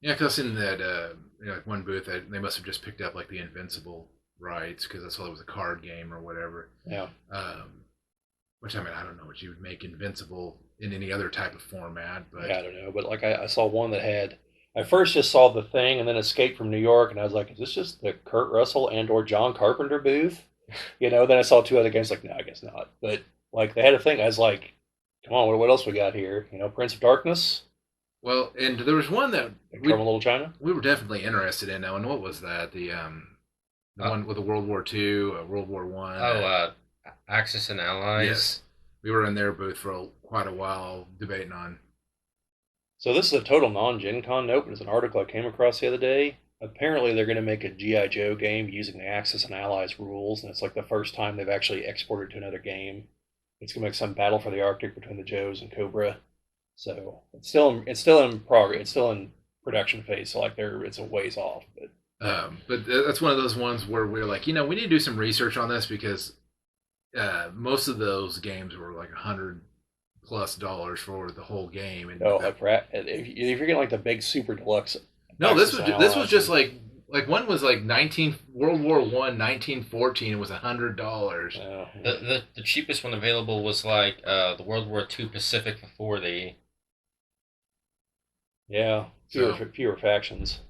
Yeah, because in that like one booth, they must have just picked up like the Invincible rights because that's all it was a card game or whatever.
Yeah.
Which I mean, I don't know what you would make Invincible in any other type of format, but
Yeah, I don't know, but like I saw one that had. I first just saw the thing and then Escape from New York, and I was like, "Is this just the Kurt Russell and/or John Carpenter booth?" Then I saw two other games, like, no, I guess not. But like they had a thing, I was like, "Come on, what else we got here?" Prince of Darkness,
well, and there was one that
Big
we
Trouble in Little China.
we were definitely interested in now, and what was that? The one with the World War II, World War One.
Axis and Allies.
Yes, we were in their booth for quite a while debating on.
So this is a total non-Gen Con note, but it's an article I came across the other day. Apparently, they're going to make a GI Joe game using the Axis and Allies rules, and it's like the first time they've actually exported to another game. It's going to make some battle for the Arctic between the Joes and Cobra. So it's still in progress. It's still in production phase. So like it's a ways off.
But that's one of those ones where we're like, we need to do some research on this because most of those games were like $100+ for the whole game. And
like if you're getting like the big super deluxe.
no,
Axis
this was just
and-
like one was like World War One, 1914. It was $100.
The cheapest one available was like the World War II Pacific for 40.
Yeah, fewer factions.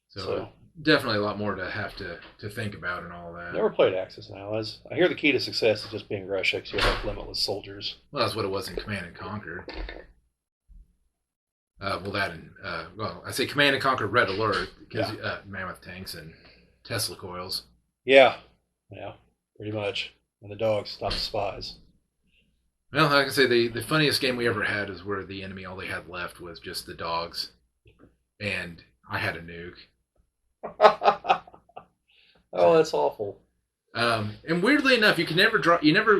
So definitely a lot more to have to think about and all that.
Never played Axis and Allies. I hear the key to success is just being Russia because you have like limitless soldiers.
Well, that's what it was in Command and Conquer. I say Command and Conquer Red Alert because mammoth tanks and Tesla coils.
Yeah, pretty much. And the dogs stop the spies.
Well, I can say the funniest game we ever had is where the enemy all they had left was just the dogs, and I had a nuke.
Oh, that's awful.
And weirdly enough, you never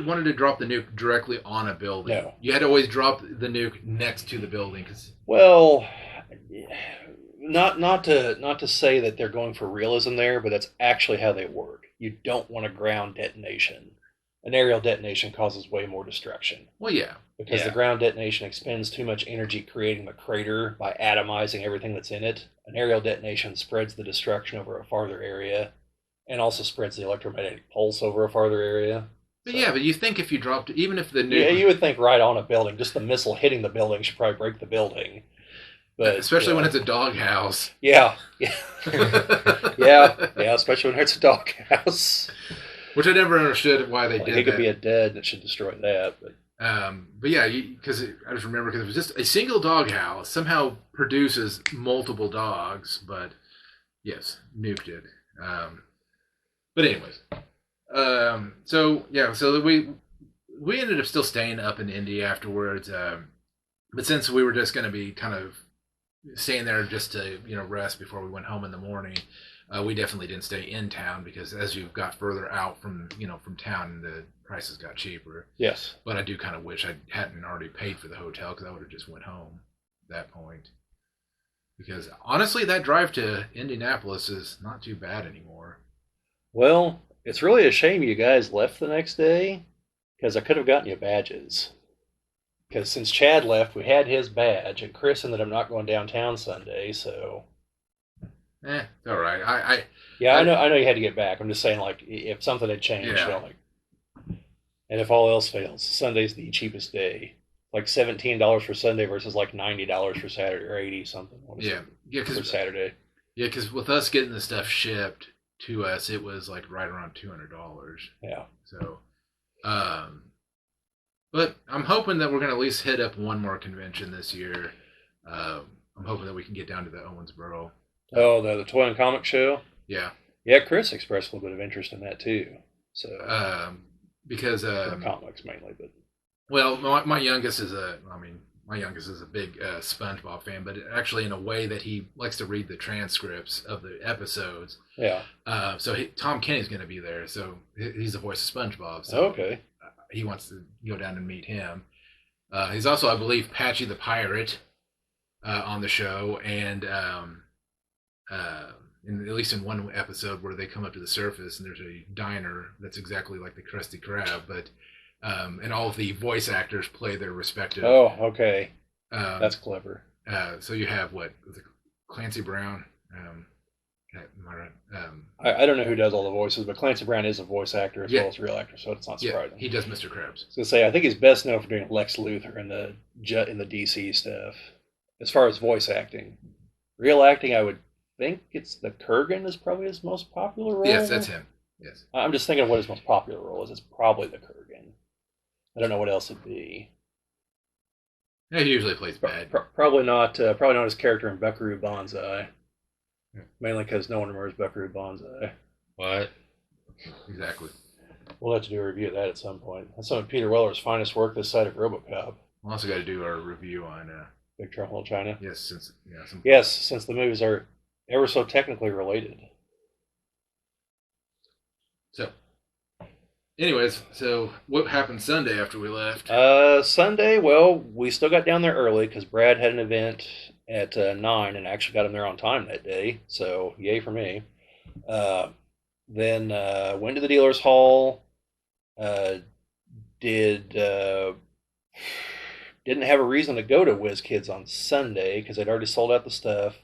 wanted to drop the nuke directly on a building.
No.
You had to always drop the nuke next to the building.
Well, not to say that they're going for realism there, but that's actually how they work. You don't want a ground detonation. An aerial detonation causes way more destruction.
Well, yeah.
Because the ground detonation expends too much energy creating the crater by atomizing everything that's in it. An aerial detonation spreads the destruction over a farther area and also spreads the electromagnetic pulse over a farther area.
But but you think if you dropped, even if the nuke...
Yeah, you would think right on a building, just the missile hitting the building should probably break the building. But
especially when it's a doghouse.
Yeah. Especially when it's a doghouse.
Which I never understood why they did that.
It could be a dead that should destroy that.
But yeah, because I just remember because it was just a single doghouse somehow produces multiple dogs. But yes, nuked it. But anyways, so we ended up still staying up in Indy afterwards. But since we were just going to be kind of staying there just to rest before we went home in the morning. We definitely didn't stay in town because as you got further out from town, the prices got cheaper.
Yes.
But I do kind of wish I hadn't already paid for the hotel because I would have just went home at that point. Because honestly, that drive to Indianapolis is not too bad anymore.
Well, it's really a shame you guys left the next day because I could have gotten you badges. Because since Chad left, we had his badge, and Chris ended up not going downtown Sunday, so...
It's all right.
I know you had to get back. I'm just saying, like, if something had changed, and if all else fails, Sunday's the cheapest day. Like $17 for Sunday versus like $90 for Saturday or 80 something.
For
Saturday.
Yeah, because with us getting the stuff shipped to us, it was like right around $200.
Yeah.
So, um, but I'm hoping that we're going to at least hit up one more convention this year. I'm hoping that we can get down to the Owensboro.
Oh, the Toy and Comic Show.
Yeah.
Yeah, Chris expressed a little bit of interest in that too. So
Because
for the comics mainly, but
well, my youngest is my youngest is a big SpongeBob fan, but actually in a way that he likes to read the transcripts of the episodes.
yeah.
So Tom Kenny's going to be there, so he's the voice of SpongeBob. So
Okay.
he wants to go down and meet him. He's also, I believe, Patchy the Pirate on the show, and at least in one episode where they come up to the surface and there's a diner that's exactly like the Krusty Krab, but and all of the voice actors play their respective.
Oh, okay.
That's
clever.
So you have what was it, Clancy Brown. Am I right?
I don't know who does all the voices, but Clancy Brown is a voice actor as well as a real actor, so it's not surprising.
Yeah, he does Mr. Krabs.
So say I think he's best known for doing Lex Luthor in the DC stuff. As far as voice acting, real acting, I would think it's the Kurgan is probably his most popular role.
Yes, that's him. Yes.
I'm just thinking of what his most popular role is. It's probably the Kurgan. I don't know what else it'd be.
Yeah, he usually plays bad.
Probably not. Probably not his character in Buckaroo Banzai. Yeah. Mainly because no one remembers Buckaroo Banzai.
What?
Exactly.
We'll have to do a review of that at some point. That's some of Peter Weller's finest work this side of RoboCop.
We'll also got to do our review on
Big Trouble in China.
Yes, since
the movies are ever so technically related.
So, anyways, so what happened Sunday after we left?
Sunday, well, we still got down there early because Brad had an event at 9 and actually got him there on time that day. So, yay for me. Then went to the dealer's hall. Didn't have a reason to go to WizKids on Sunday because they'd already sold out the stuff.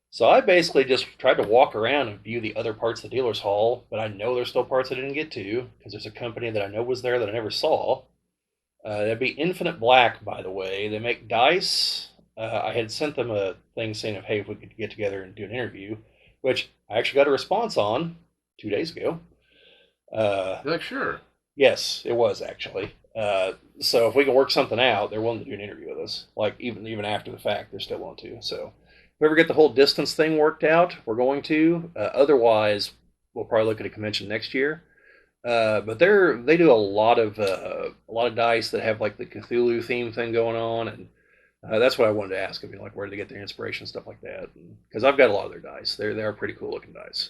So I basically just tried to walk around and view the other parts of the dealer's hall, but I know there's still parts I didn't get to because there's a company that I know was there that I never saw. That'd be Infinite Black, by the way. They make dice. I had sent them a thing saying, hey, if we could get together and do an interview, which I actually got a response on 2 days ago.
Like, sure.
Yes, it was actually. So if we can work something out, they're willing to do an interview with us. Like even after the fact, they're still willing to. So if we ever get the whole distance thing worked out, we're going to. Otherwise, we'll probably look at a convention next year. But they do a lot of dice that have like the Cthulhu theme thing going on, and that's what I wanted to ask them. Like where do they get their inspiration, stuff like that? Because I've got a lot of their dice. They are pretty cool looking dice.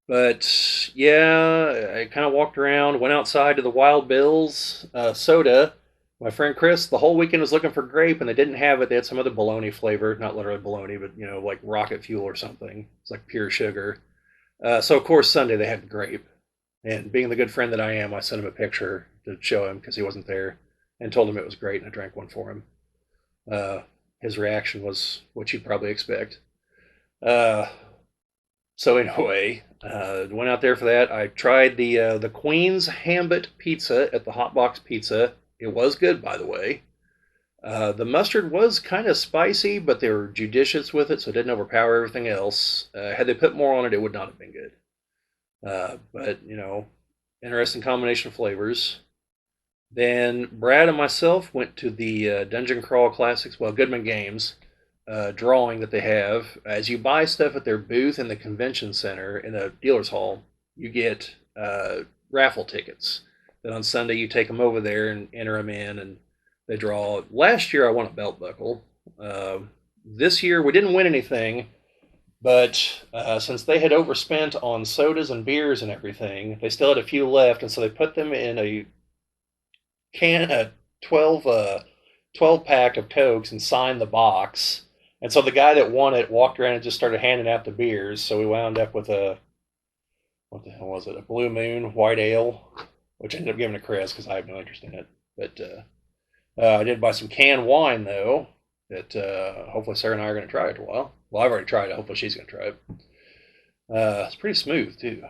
But yeah, I kind of walked around, went outside to the Wild Bill's soda. My friend Chris, the whole weekend was looking for grape, and they didn't have it. They had some other bologna flavor, not literally bologna, but like rocket fuel or something. It's like pure sugar. So of course Sunday they had grape, and being the good friend that I am, I sent him a picture to show him because he wasn't there, and told him it was great, and I drank one for him. His reaction was what you'd probably expect. So anyway, went out there for that. I tried the Queen's Gambit pizza at the Hot Box Pizza. It was good, by the way. The mustard was kind of spicy, but they were judicious with it, so it didn't overpower everything else. Had they put more on it, it would not have been good. But, interesting combination of flavors. Then Brad and myself went to the Dungeon Crawl Classics, Goodman Games, drawing that they have. As you buy stuff at their booth in the convention center in the dealer's hall, you get raffle tickets. Then on Sunday you take them over there and enter them in, and they draw. Last year I won a belt buckle. This year we didn't win anything, but since they had overspent on sodas and beers and everything, they still had a few left, and so they put them in a 12 pack of Cokes and signed the box. And so the guy that won it walked around and just started handing out the beers. So we wound up with what the hell was it? A Blue Moon White Ale, which I ended up giving to Chris because I have no interest in it. But I did buy some canned wine, though, that hopefully Sarah and I are going to try it a while. Well, I've already tried it. Hopefully she's going to try it. It's pretty smooth, too.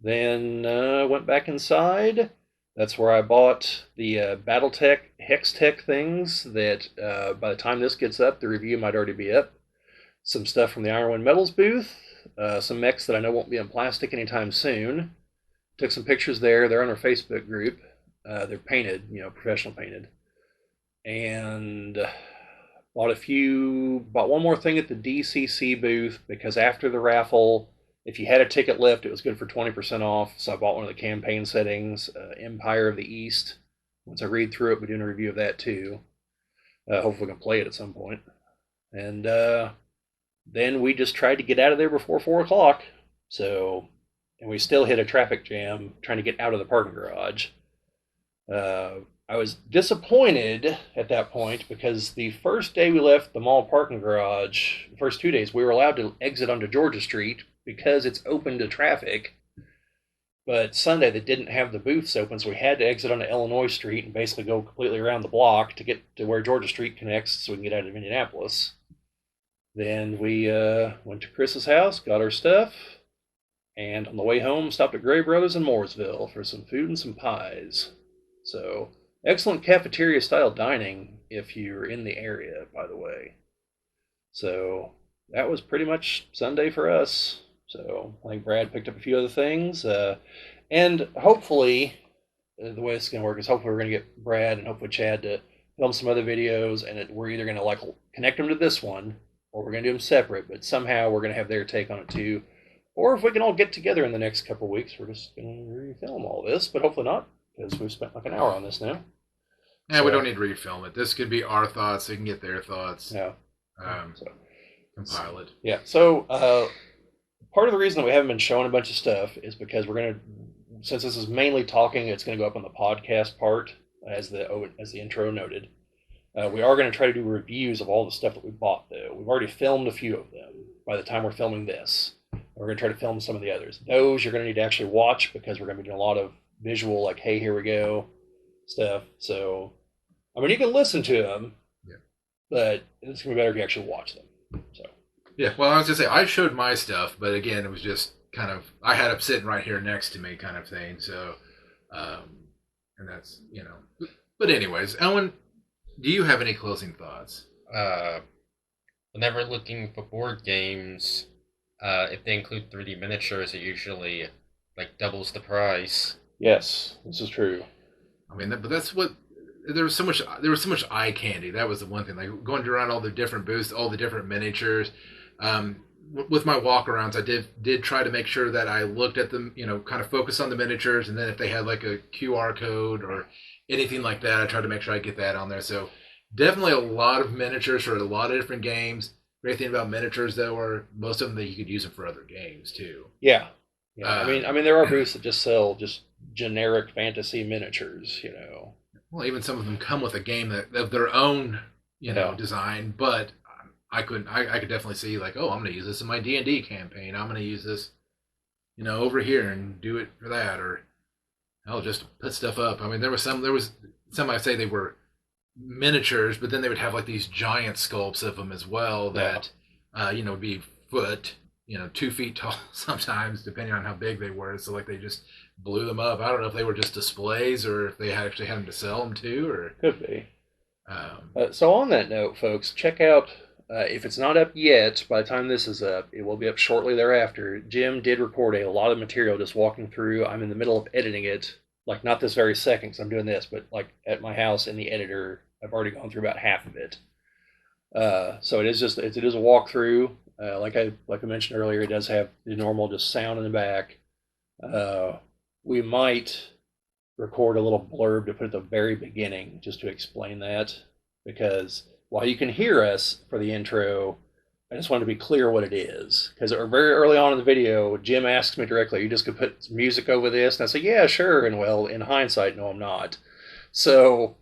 Then went back inside. That's where I bought the BattleTech Hex Tech things that by the time this gets up, the review might already be up. some stuff from the Ironwind Metals booth, some mechs that I know won't be in plastic anytime soon. Took some pictures there. They're on our Facebook group. They're painted, professional painted. And bought one more thing at the DCC booth because after the raffle, if you had a ticket left, it was good for 20% off. So I bought one of the campaign settings, Empire of the East. Once I read through it, we're doing a review of that too. Hopefully, we can play it at some point. And then we just tried to get out of there before 4 o'clock. So, and we still hit a traffic jam trying to get out of the parking garage. I was disappointed at that point because the first day we left the mall parking garage, the first 2 days, we were allowed to exit onto Georgia Street because it's open to traffic. But Sunday, they didn't have the booths open, so we had to exit onto Illinois Street and basically go completely around the block to get to where Georgia Street connects so we can get out of Indianapolis. Then we went to Chris's house, got our stuff, and on the way home, stopped at Gray Brothers in Mooresville for some food and some pies. So, excellent cafeteria-style dining if you're in the area, by the way. So, that was pretty much Sunday for us. So I think Brad picked up a few other things. And hopefully, the way it's going to work is hopefully we're going to get Brad and hopefully Chad to film some other videos. And we're either going to connect them to this one or we're going to do them separate. But somehow we're going to have their take on it too. Or if we can all get together in the next couple of weeks, we're just going to refilm all this. But hopefully not, because we've spent like an hour on this now.
Yeah, so, we don't need to refilm it. This could be our thoughts. They can get their thoughts.
Yeah.
Compile it.
Yeah. So, part of the reason that we haven't been showing a bunch of stuff is because we're going to, since this is mainly talking, it's going to go up on the podcast part, as the intro noted. We are going to try to do reviews of all the stuff that we bought, though. We've already filmed a few of them by the time we're filming this. We're going to try to film some of the others. Those you're going to need to actually watch because we're going to be doing a lot of visual, like, hey, here we go stuff. So, I mean, you can listen to them, but it's going to be better if you actually watch them. So.
Yeah, well, I was going to say, I showed my stuff, but again, it was just kind of, I had it sitting right here next to me kind of thing, so, and that's, But anyways, Owen, do you have any closing thoughts?
Whenever looking for board games, if they include 3D miniatures, it usually, doubles the price.
Yes, this is true.
I mean, but that's what, there was so much eye candy. That was the one thing, like going around all the different booths, all the different miniatures. With my walk-arounds, I did try to make sure that I looked at them, kind of focus on the miniatures, and then if they had like a QR code or anything like that, I tried to make sure I get that on there. So definitely a lot of miniatures for a lot of different games. Great thing about miniatures, though, are most of them that you could use them for other games too.
Yeah. I mean, there are booths that just sell just generic fantasy miniatures,
Well, even some of them come with a game that of their own, design, but I could definitely see like, oh, I'm going to use this in my D&D campaign. I'm going to use this, over here and do it for that, or I'll just put stuff up. I mean, there was some I'd say they were miniatures, but then they would have like these giant sculpts of them as well that, would be foot, 2 feet tall sometimes, depending on how big they were. So like they just blew them up. I don't know if they were just displays or if they actually had them to sell them too, or
could be. So on that note, folks, check out. If it's not up yet, by the time this is up, it will be up shortly thereafter. Jim did record a lot of material just walking through. I'm in the middle of editing it, like not this very second because I'm doing this, but like at my house in the editor, I've already gone through about half of it. So it is a walkthrough. Like I mentioned earlier, it does have the normal just sound in the back. We might record a little blurb to put at the very beginning just to explain that, because while you can hear us for the intro, I just want to be clear what it is. Because very early on in the video, Jim asks me directly, you just could put music over this? And I say, yeah, sure. And well, in hindsight, no, I'm not. So,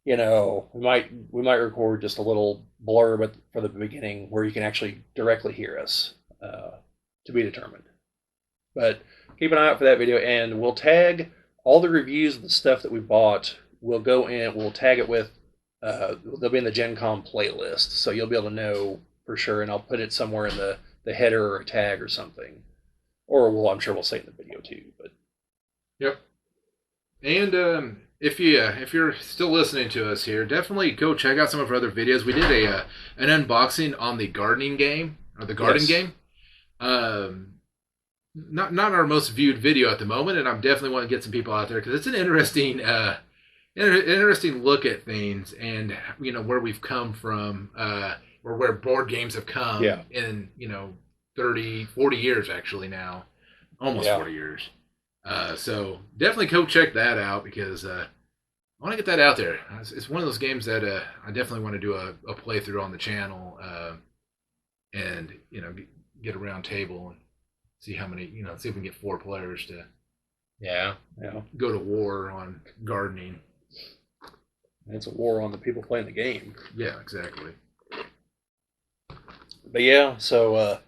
we might record just a little blurb for the beginning where you can actually directly hear us, to be determined. But keep an eye out for that video, and we'll tag all the reviews of the stuff that we bought. We'll tag it with, they'll be in the GenCon playlist, so you'll be able to know for sure, and I'll put it somewhere in the header or a tag or something. Or I'm sure we'll say it in the video too. But
yep. And if you're still listening to us here, definitely go check out some of our other videos. We did an unboxing on the gardening game or the garden
Yes.
game. Um, not our most viewed video at the moment, and I'm definitely want to get some people out there because it's an interesting interesting look at things and where we've come from, or where board games have come
Yeah.
in 30, 40 years actually now, almost
Yeah.
40 years. So definitely go check that out because I want to get that out there. It's one of those games that I definitely want to do a playthrough on the channel, and get a round table and see how many see if we can get 4 players to
Yeah.
go to war on gardening.
It's a war on the people playing the game.
Yeah, exactly.
But yeah, so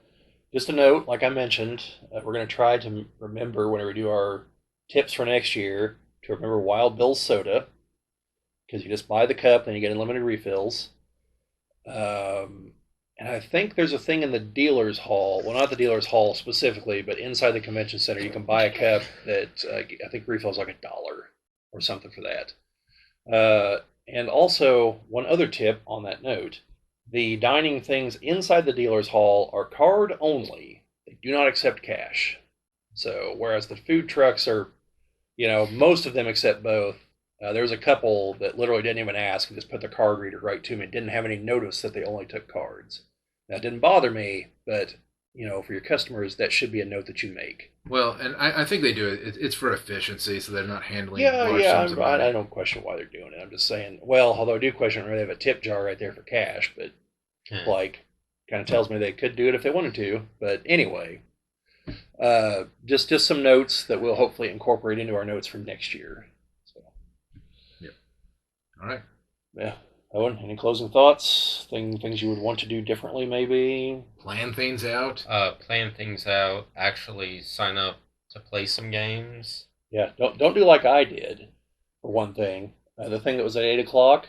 just a note, like I mentioned, we're going to try to remember whenever we do our tips for next year to remember Wild Bill's soda, because you just buy the cup and you get unlimited refills. And I think there's a thing in the dealer's hall. Well, not the dealer's hall specifically, but inside the convention center, you can buy a cup that I think refills like $1 or something for that. And also, one other tip on that note, the dining things inside the dealer's hall are card only. They do not accept cash. So, whereas the food trucks are, most of them accept both. There was a couple that literally didn't even ask and just put their card reader right to me and didn't have any notice that they only took cards. That didn't bother me, but for your customers, that should be a note that you make.
Well, and I think they do it. It's for efficiency, so they're not handling
Yeah,
large sums of money.
I don't question why they're doing it. I'm just saying, well, although I do question whether they have a tip jar right there for cash, but kind of tells me they could do it if they wanted to. But anyway, just some notes that we'll hopefully incorporate into our notes for next year. So,
Yep. All right.
Yeah. Owen, any closing thoughts? Things you would want to do differently, maybe?
Plan things out.
Plan things out. Actually, sign up to play some games.
Yeah. Don't do like I did. For one thing, the thing that was at 8 o'clock.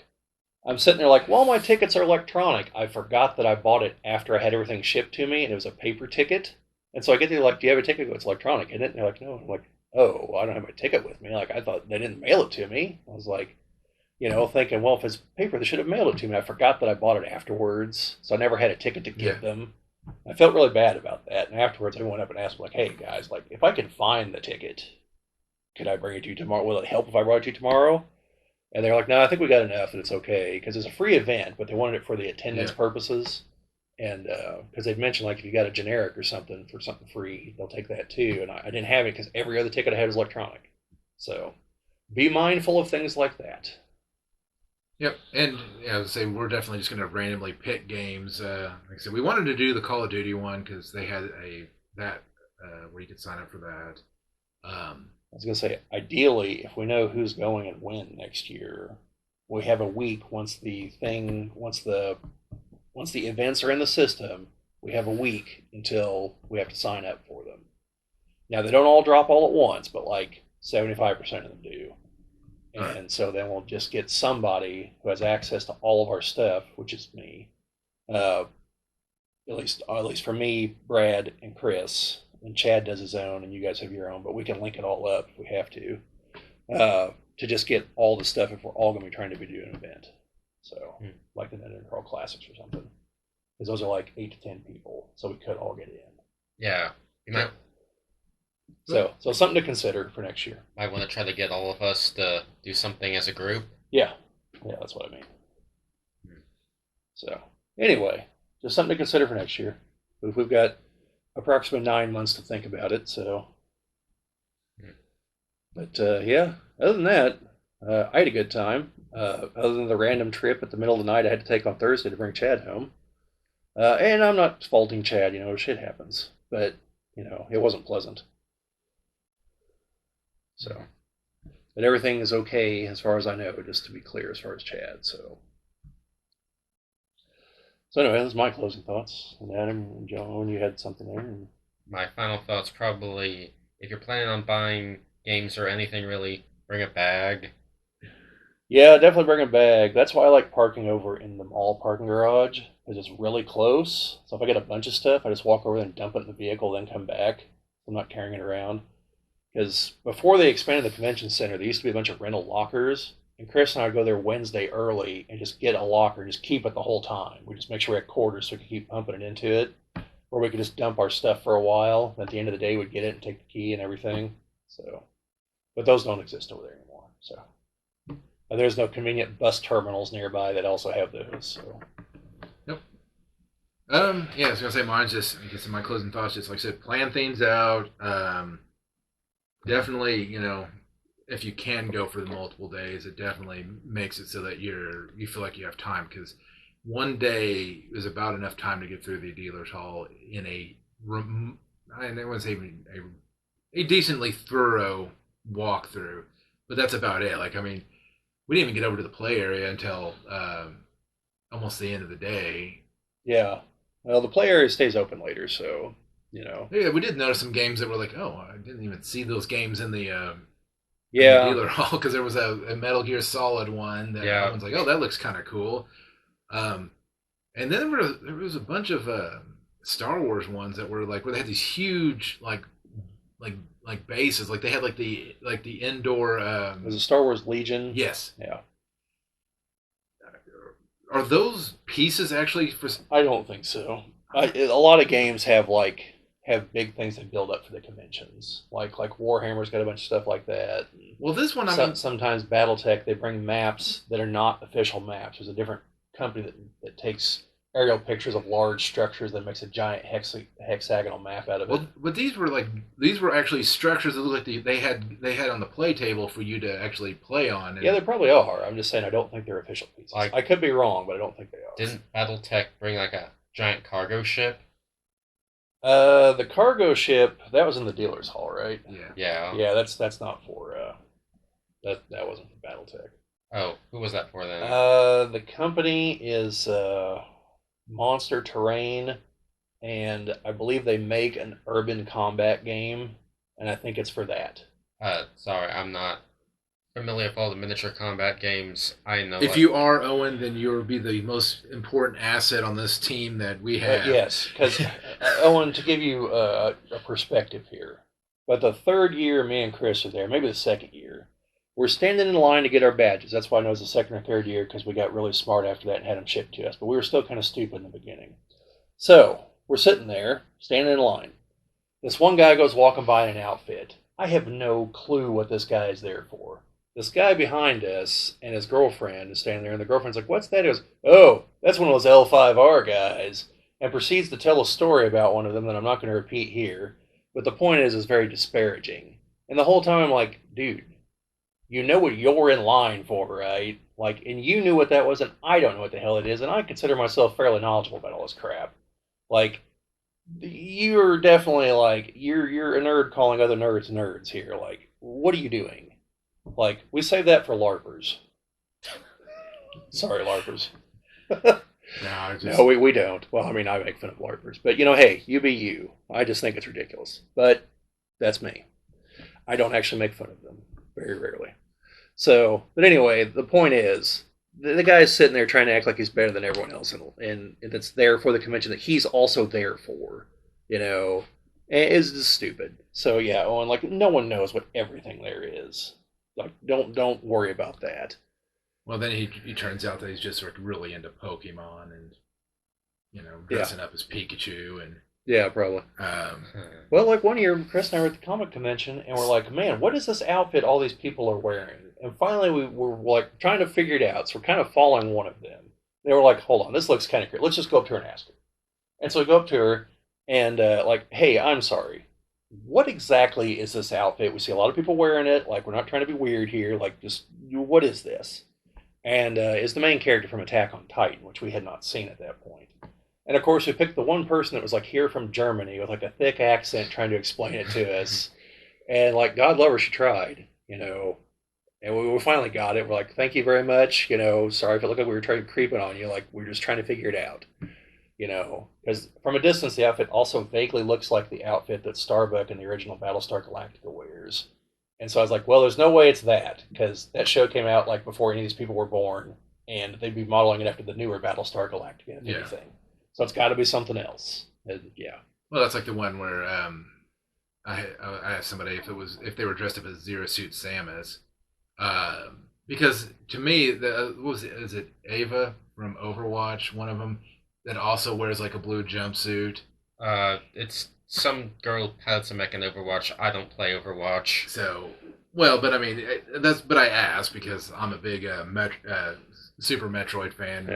I'm sitting there like, well, my tickets are electronic. I forgot that I bought it after I had everything shipped to me, and it was a paper ticket. And so I get there like, do you have a ticket? It's electronic, isn't it? And they're like, no. I'm like, oh, I don't have my ticket with me. Like I thought they didn't mail it to me. I was like, thinking, well, if it's paper, they should have mailed it to me. I forgot that I bought it afterwards, so I never had a ticket to give them. I felt really bad about that. And afterwards, I went up and asked, like, hey, guys, like, if I can find the ticket, could I bring it to you tomorrow? Will it help if I brought it to you tomorrow? And they're like, no, I think we got enough that it's okay. Because it's a free event, but they wanted it for the attendance purposes. And because they'd mentioned, like, if you got a generic or something for something free, they'll take that too. And I didn't have it because every other ticket I had was electronic. So be mindful of things like that.
Yep, and I would say we're definitely just going to randomly pick games. Like I said, we wanted to do the Call of Duty one because they had that where you could sign up for that.
I was going to say, ideally, if we know who's going and when next year, we have a week once the events are in the system. We have a week until we have to sign up for them. Now they don't all drop all at once, but like 75% of them do. And so then we'll just get somebody who has access to all of our stuff, which is me. At least for me, Brad, and Chris. And Chad does his own, and you guys have your own. But we can link it all up if we have to just get all the stuff if we're all going to be trying to do an event. So, like the Net Crawl Classics or something. Because those are like 8 to 10 people, so we could all get in.
Yeah, you might.
So something to consider for next year.
Might want to try to get all of us to do something as a group.
Yeah, that's what I mean. So anyway, just something to consider for next year. We've got approximately 9 months to think about it. So, but yeah, other than that, I had a good time. Other than the random trip at the middle of the night I had to take on Thursday to bring Chad home. And I'm not faulting Chad. Shit happens, but it wasn't pleasant. So, but everything is okay as far as I know, just to be clear as far as Chad. So anyway, that's my closing thoughts. And Adam and Joan, you had something there.
My final thoughts probably, if you're planning on buying games or anything really, bring a bag.
Yeah, definitely bring a bag. That's why I like parking over in the mall parking garage, because it's really close. So if I get a bunch of stuff, I just walk over there and dump it in the vehicle, then come back. I'm not carrying it around. Because before they expanded the convention center, there used to be a bunch of rental lockers. And Chris and I would go there Wednesday early and just get a locker and just keep it the whole time. We just make sure we had quarters so we could keep pumping it into it. Or we could just dump our stuff for a while. At the end of the day, we'd get it and take the key and everything. So, but those don't exist over there anymore. So there's no convenient bus terminals nearby that also have those. So.
Nope. Yeah, I was gonna say mine's just, I guess in my closing thoughts, just like I said, plan things out. Definitely, if you can go for the multiple days, it definitely makes it so that you feel like you have time, because one day is about enough time to get through the dealer's hall in I wouldn't say even a decently thorough walkthrough, but that's about it. Like, I mean, we didn't even get over to the play area until almost the end of the day.
Yeah. Well, the play area stays open later, so,
Yeah, we did notice some games that were like, oh, I didn't even see those games in the dealer hall, because there was a Metal Gear Solid one that everyone's like, oh, that looks kind of cool. And then there was a bunch of Star Wars ones that were like, where they had these huge like bases, like they had like the indoor.
Was it Star Wars Legion?
Yes.
Yeah.
Are those pieces actually for?
I don't think so. A lot of games have big things that build up for the conventions. Like Warhammer's got a bunch of stuff like that.
Well, this one,
sometimes BattleTech, they bring maps that are not official maps. There's a different company that takes aerial pictures of large structures that makes a giant hexagonal map out of it.
But these were actually structures that look like they had on the play table for you to actually play on.
Yeah, they probably are. I'm just saying I don't think they're official pieces. I could be wrong, but I don't think they are.
Didn't BattleTech bring like a giant cargo ship?
The cargo ship, that was in the dealer's hall, right?
Yeah.
Yeah, that's not for that wasn't for BattleTech.
Oh, who was that for then?
The company is Monster Terrain, and I believe they make an urban combat game, and I think it's for that.
Sorry, I'm not familiar with all the miniature combat games. I know.
If you are, Owen, then you'll be the most important asset on this team that we have.
Yes, because Owen, to give you a perspective here, but the third year me and Chris are there, maybe the second year, we're standing in line to get our badges. That's why I know it's the second or third year, because we got really smart after that and had them shipped to us. But we were still kind of stupid in the beginning. So we're sitting there, standing in line. This one guy goes walking by in an outfit. I have no clue what this guy is there for. This guy behind us and his girlfriend is standing there, and the girlfriend's like, "What's that?" He goes, "Oh, that's one of those L5R guys," and proceeds to tell a story about one of them that I'm not going to repeat here. But the point is very disparaging. And the whole time I'm like, dude, you know what you're in line for, right? Like, and you knew what that was, and I don't know what the hell it is, and I consider myself fairly knowledgeable about all this crap. Like, you're definitely like, you're a nerd calling other nerds here. Like, what are you doing? Like, we save that for LARPers. Sorry, LARPers. No, we don't. Well, I mean, I make fun of LARPers. But, hey, you be you. I just think it's ridiculous. But that's me. I don't actually make fun of them. Very rarely. So, but anyway, the point is, the guy's sitting there trying to act like he's better than everyone else, and that's there for the convention that he's also there for, and it's just stupid. So yeah, Owen, like, no one knows what everything there is. Like, don't worry about that.
Well, then he turns out that he's just like really into Pokemon and dressing up as Pikachu and.
Yeah, probably. Well, like one year, Chris and I were at the comic convention, and we're like, man, what is this outfit all these people are wearing? And finally, we were like trying to figure it out, so we're kind of following one of them. They were like, hold on, this looks kind of great. Let's just go up to her and ask her. And so we go up to her, and like, hey, I'm sorry. What exactly is this outfit? We see a lot of people wearing it. Like, we're not trying to be weird here. Like, just, what is this? And is the main character from Attack on Titan, which we had not seen at that point. And of course, we picked the one person that was like here from Germany with like a thick accent trying to explain it to us. And like, God love her, she tried, And we finally got it. We're like, thank you very much. Sorry if it looked like we were trying to creep it on you. Like, we're just trying to figure it out. Because from a distance, the outfit also vaguely looks like the outfit that Starbuck in the original Battlestar Galactica wears. And so I was like, well, there's no way it's that, because that show came out like before any of these people were born, and they'd be modeling it after the newer Battlestar Galactica, if anything. So it's got to be something else. Yeah.
Well, that's like the one where I asked somebody if they were dressed up as Zero Suit Samus, because to me what was it? Is it Ava from Overwatch? One of them that also wears like a blue jumpsuit.
It's some girl pilots a mech in Overwatch. I don't play Overwatch.
So, well, but I mean, but I asked because I'm a big Super Metroid fan,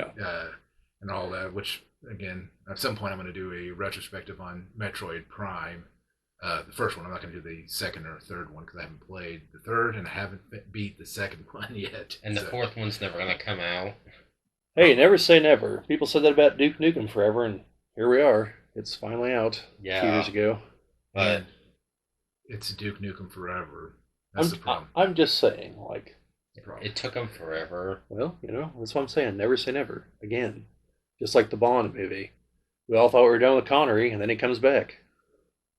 and all that. Which again, at some point, I'm going to do a retrospective on Metroid Prime. The first one. I'm not going to do the second or third one because I haven't played the third and I haven't beat the second one yet.
And the fourth one's never going to come out.
Hey, never say never. People said that about Duke Nukem Forever, and here we are. It's finally out a few years ago.
But it's Duke Nukem Forever. That's the problem.
I'm just saying, like,
it took them forever.
Well, that's what I'm saying. Never say never. Again, just like the Bond movie. We all thought we were done with Connery, and then he comes back.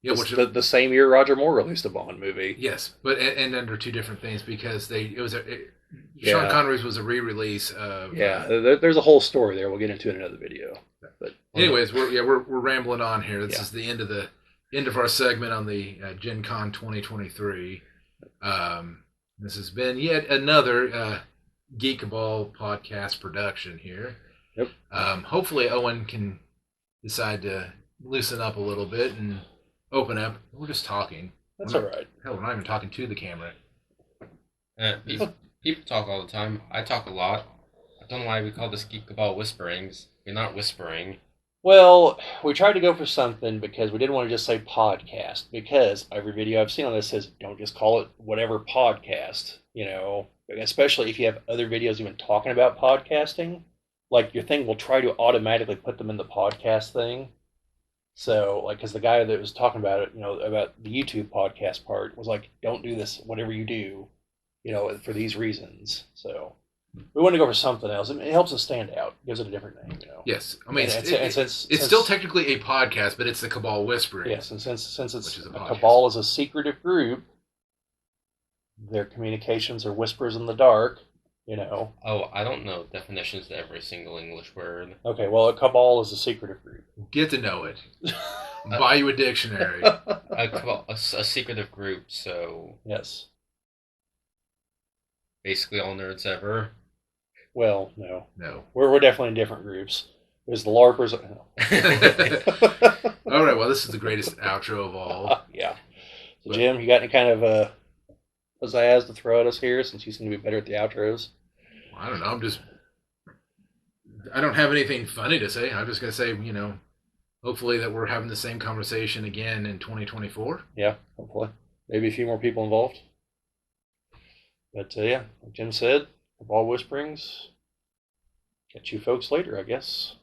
Yeah, the same year Roger Moore released a Bond movie.
Yes, but and under two different things because Sean Connery's was a re-release of.
Yeah, there's a whole story there. We'll get into it in another video. But
anyways, we're rambling on here. This is the end of our segment on the GenCon 2023. This has been yet another Geek Cabal podcast production here.
Yep.
Hopefully Owen can decide to loosen up a little bit and open up. We're just talking.
That's all right.
Hell, we're not even talking to the camera.
People talk all the time. I talk a lot. I don't know why we call this Geek Cabal whisperings. We're not whispering.
Well, we tried to go for something because we didn't want to just say podcast, because every video I've seen on this says don't just call it whatever podcast, especially if you have other videos even talking about podcasting. Like, your thing will try to automatically put them in the podcast thing. So, like, because the guy that was talking about it, about the YouTube podcast part was like, don't do this, whatever you do, for these reasons. So we want to go for something else. It helps us stand out. Gives it a different name,
Yes. I mean, it's still technically a podcast, but it's the Cabal Whispering.
Yes, and since it's a Cabal is a secretive group, their communications are whispers in the dark,
Oh, I don't know definitions to every single English word.
Okay, well, a Cabal is a secretive group.
Get to know it. Buy you a dictionary.
A secretive group, so...
Yes.
Basically all nerds ever.
Well, no.
No.
We're definitely in different groups. There's the LARPers. No.
All right, well, this is the greatest outro of all.
Yeah. So, Jim, you got any kind of pizzazz to throw at us here, since you seem to be better at the outros?
I don't know. I don't have anything funny to say. I'm just going to say, hopefully that we're having the same conversation again in 2024.
Yeah, hopefully. Maybe a few more people involved. But, like Jim said, Cabal Whisperings. Catch you folks later, I guess.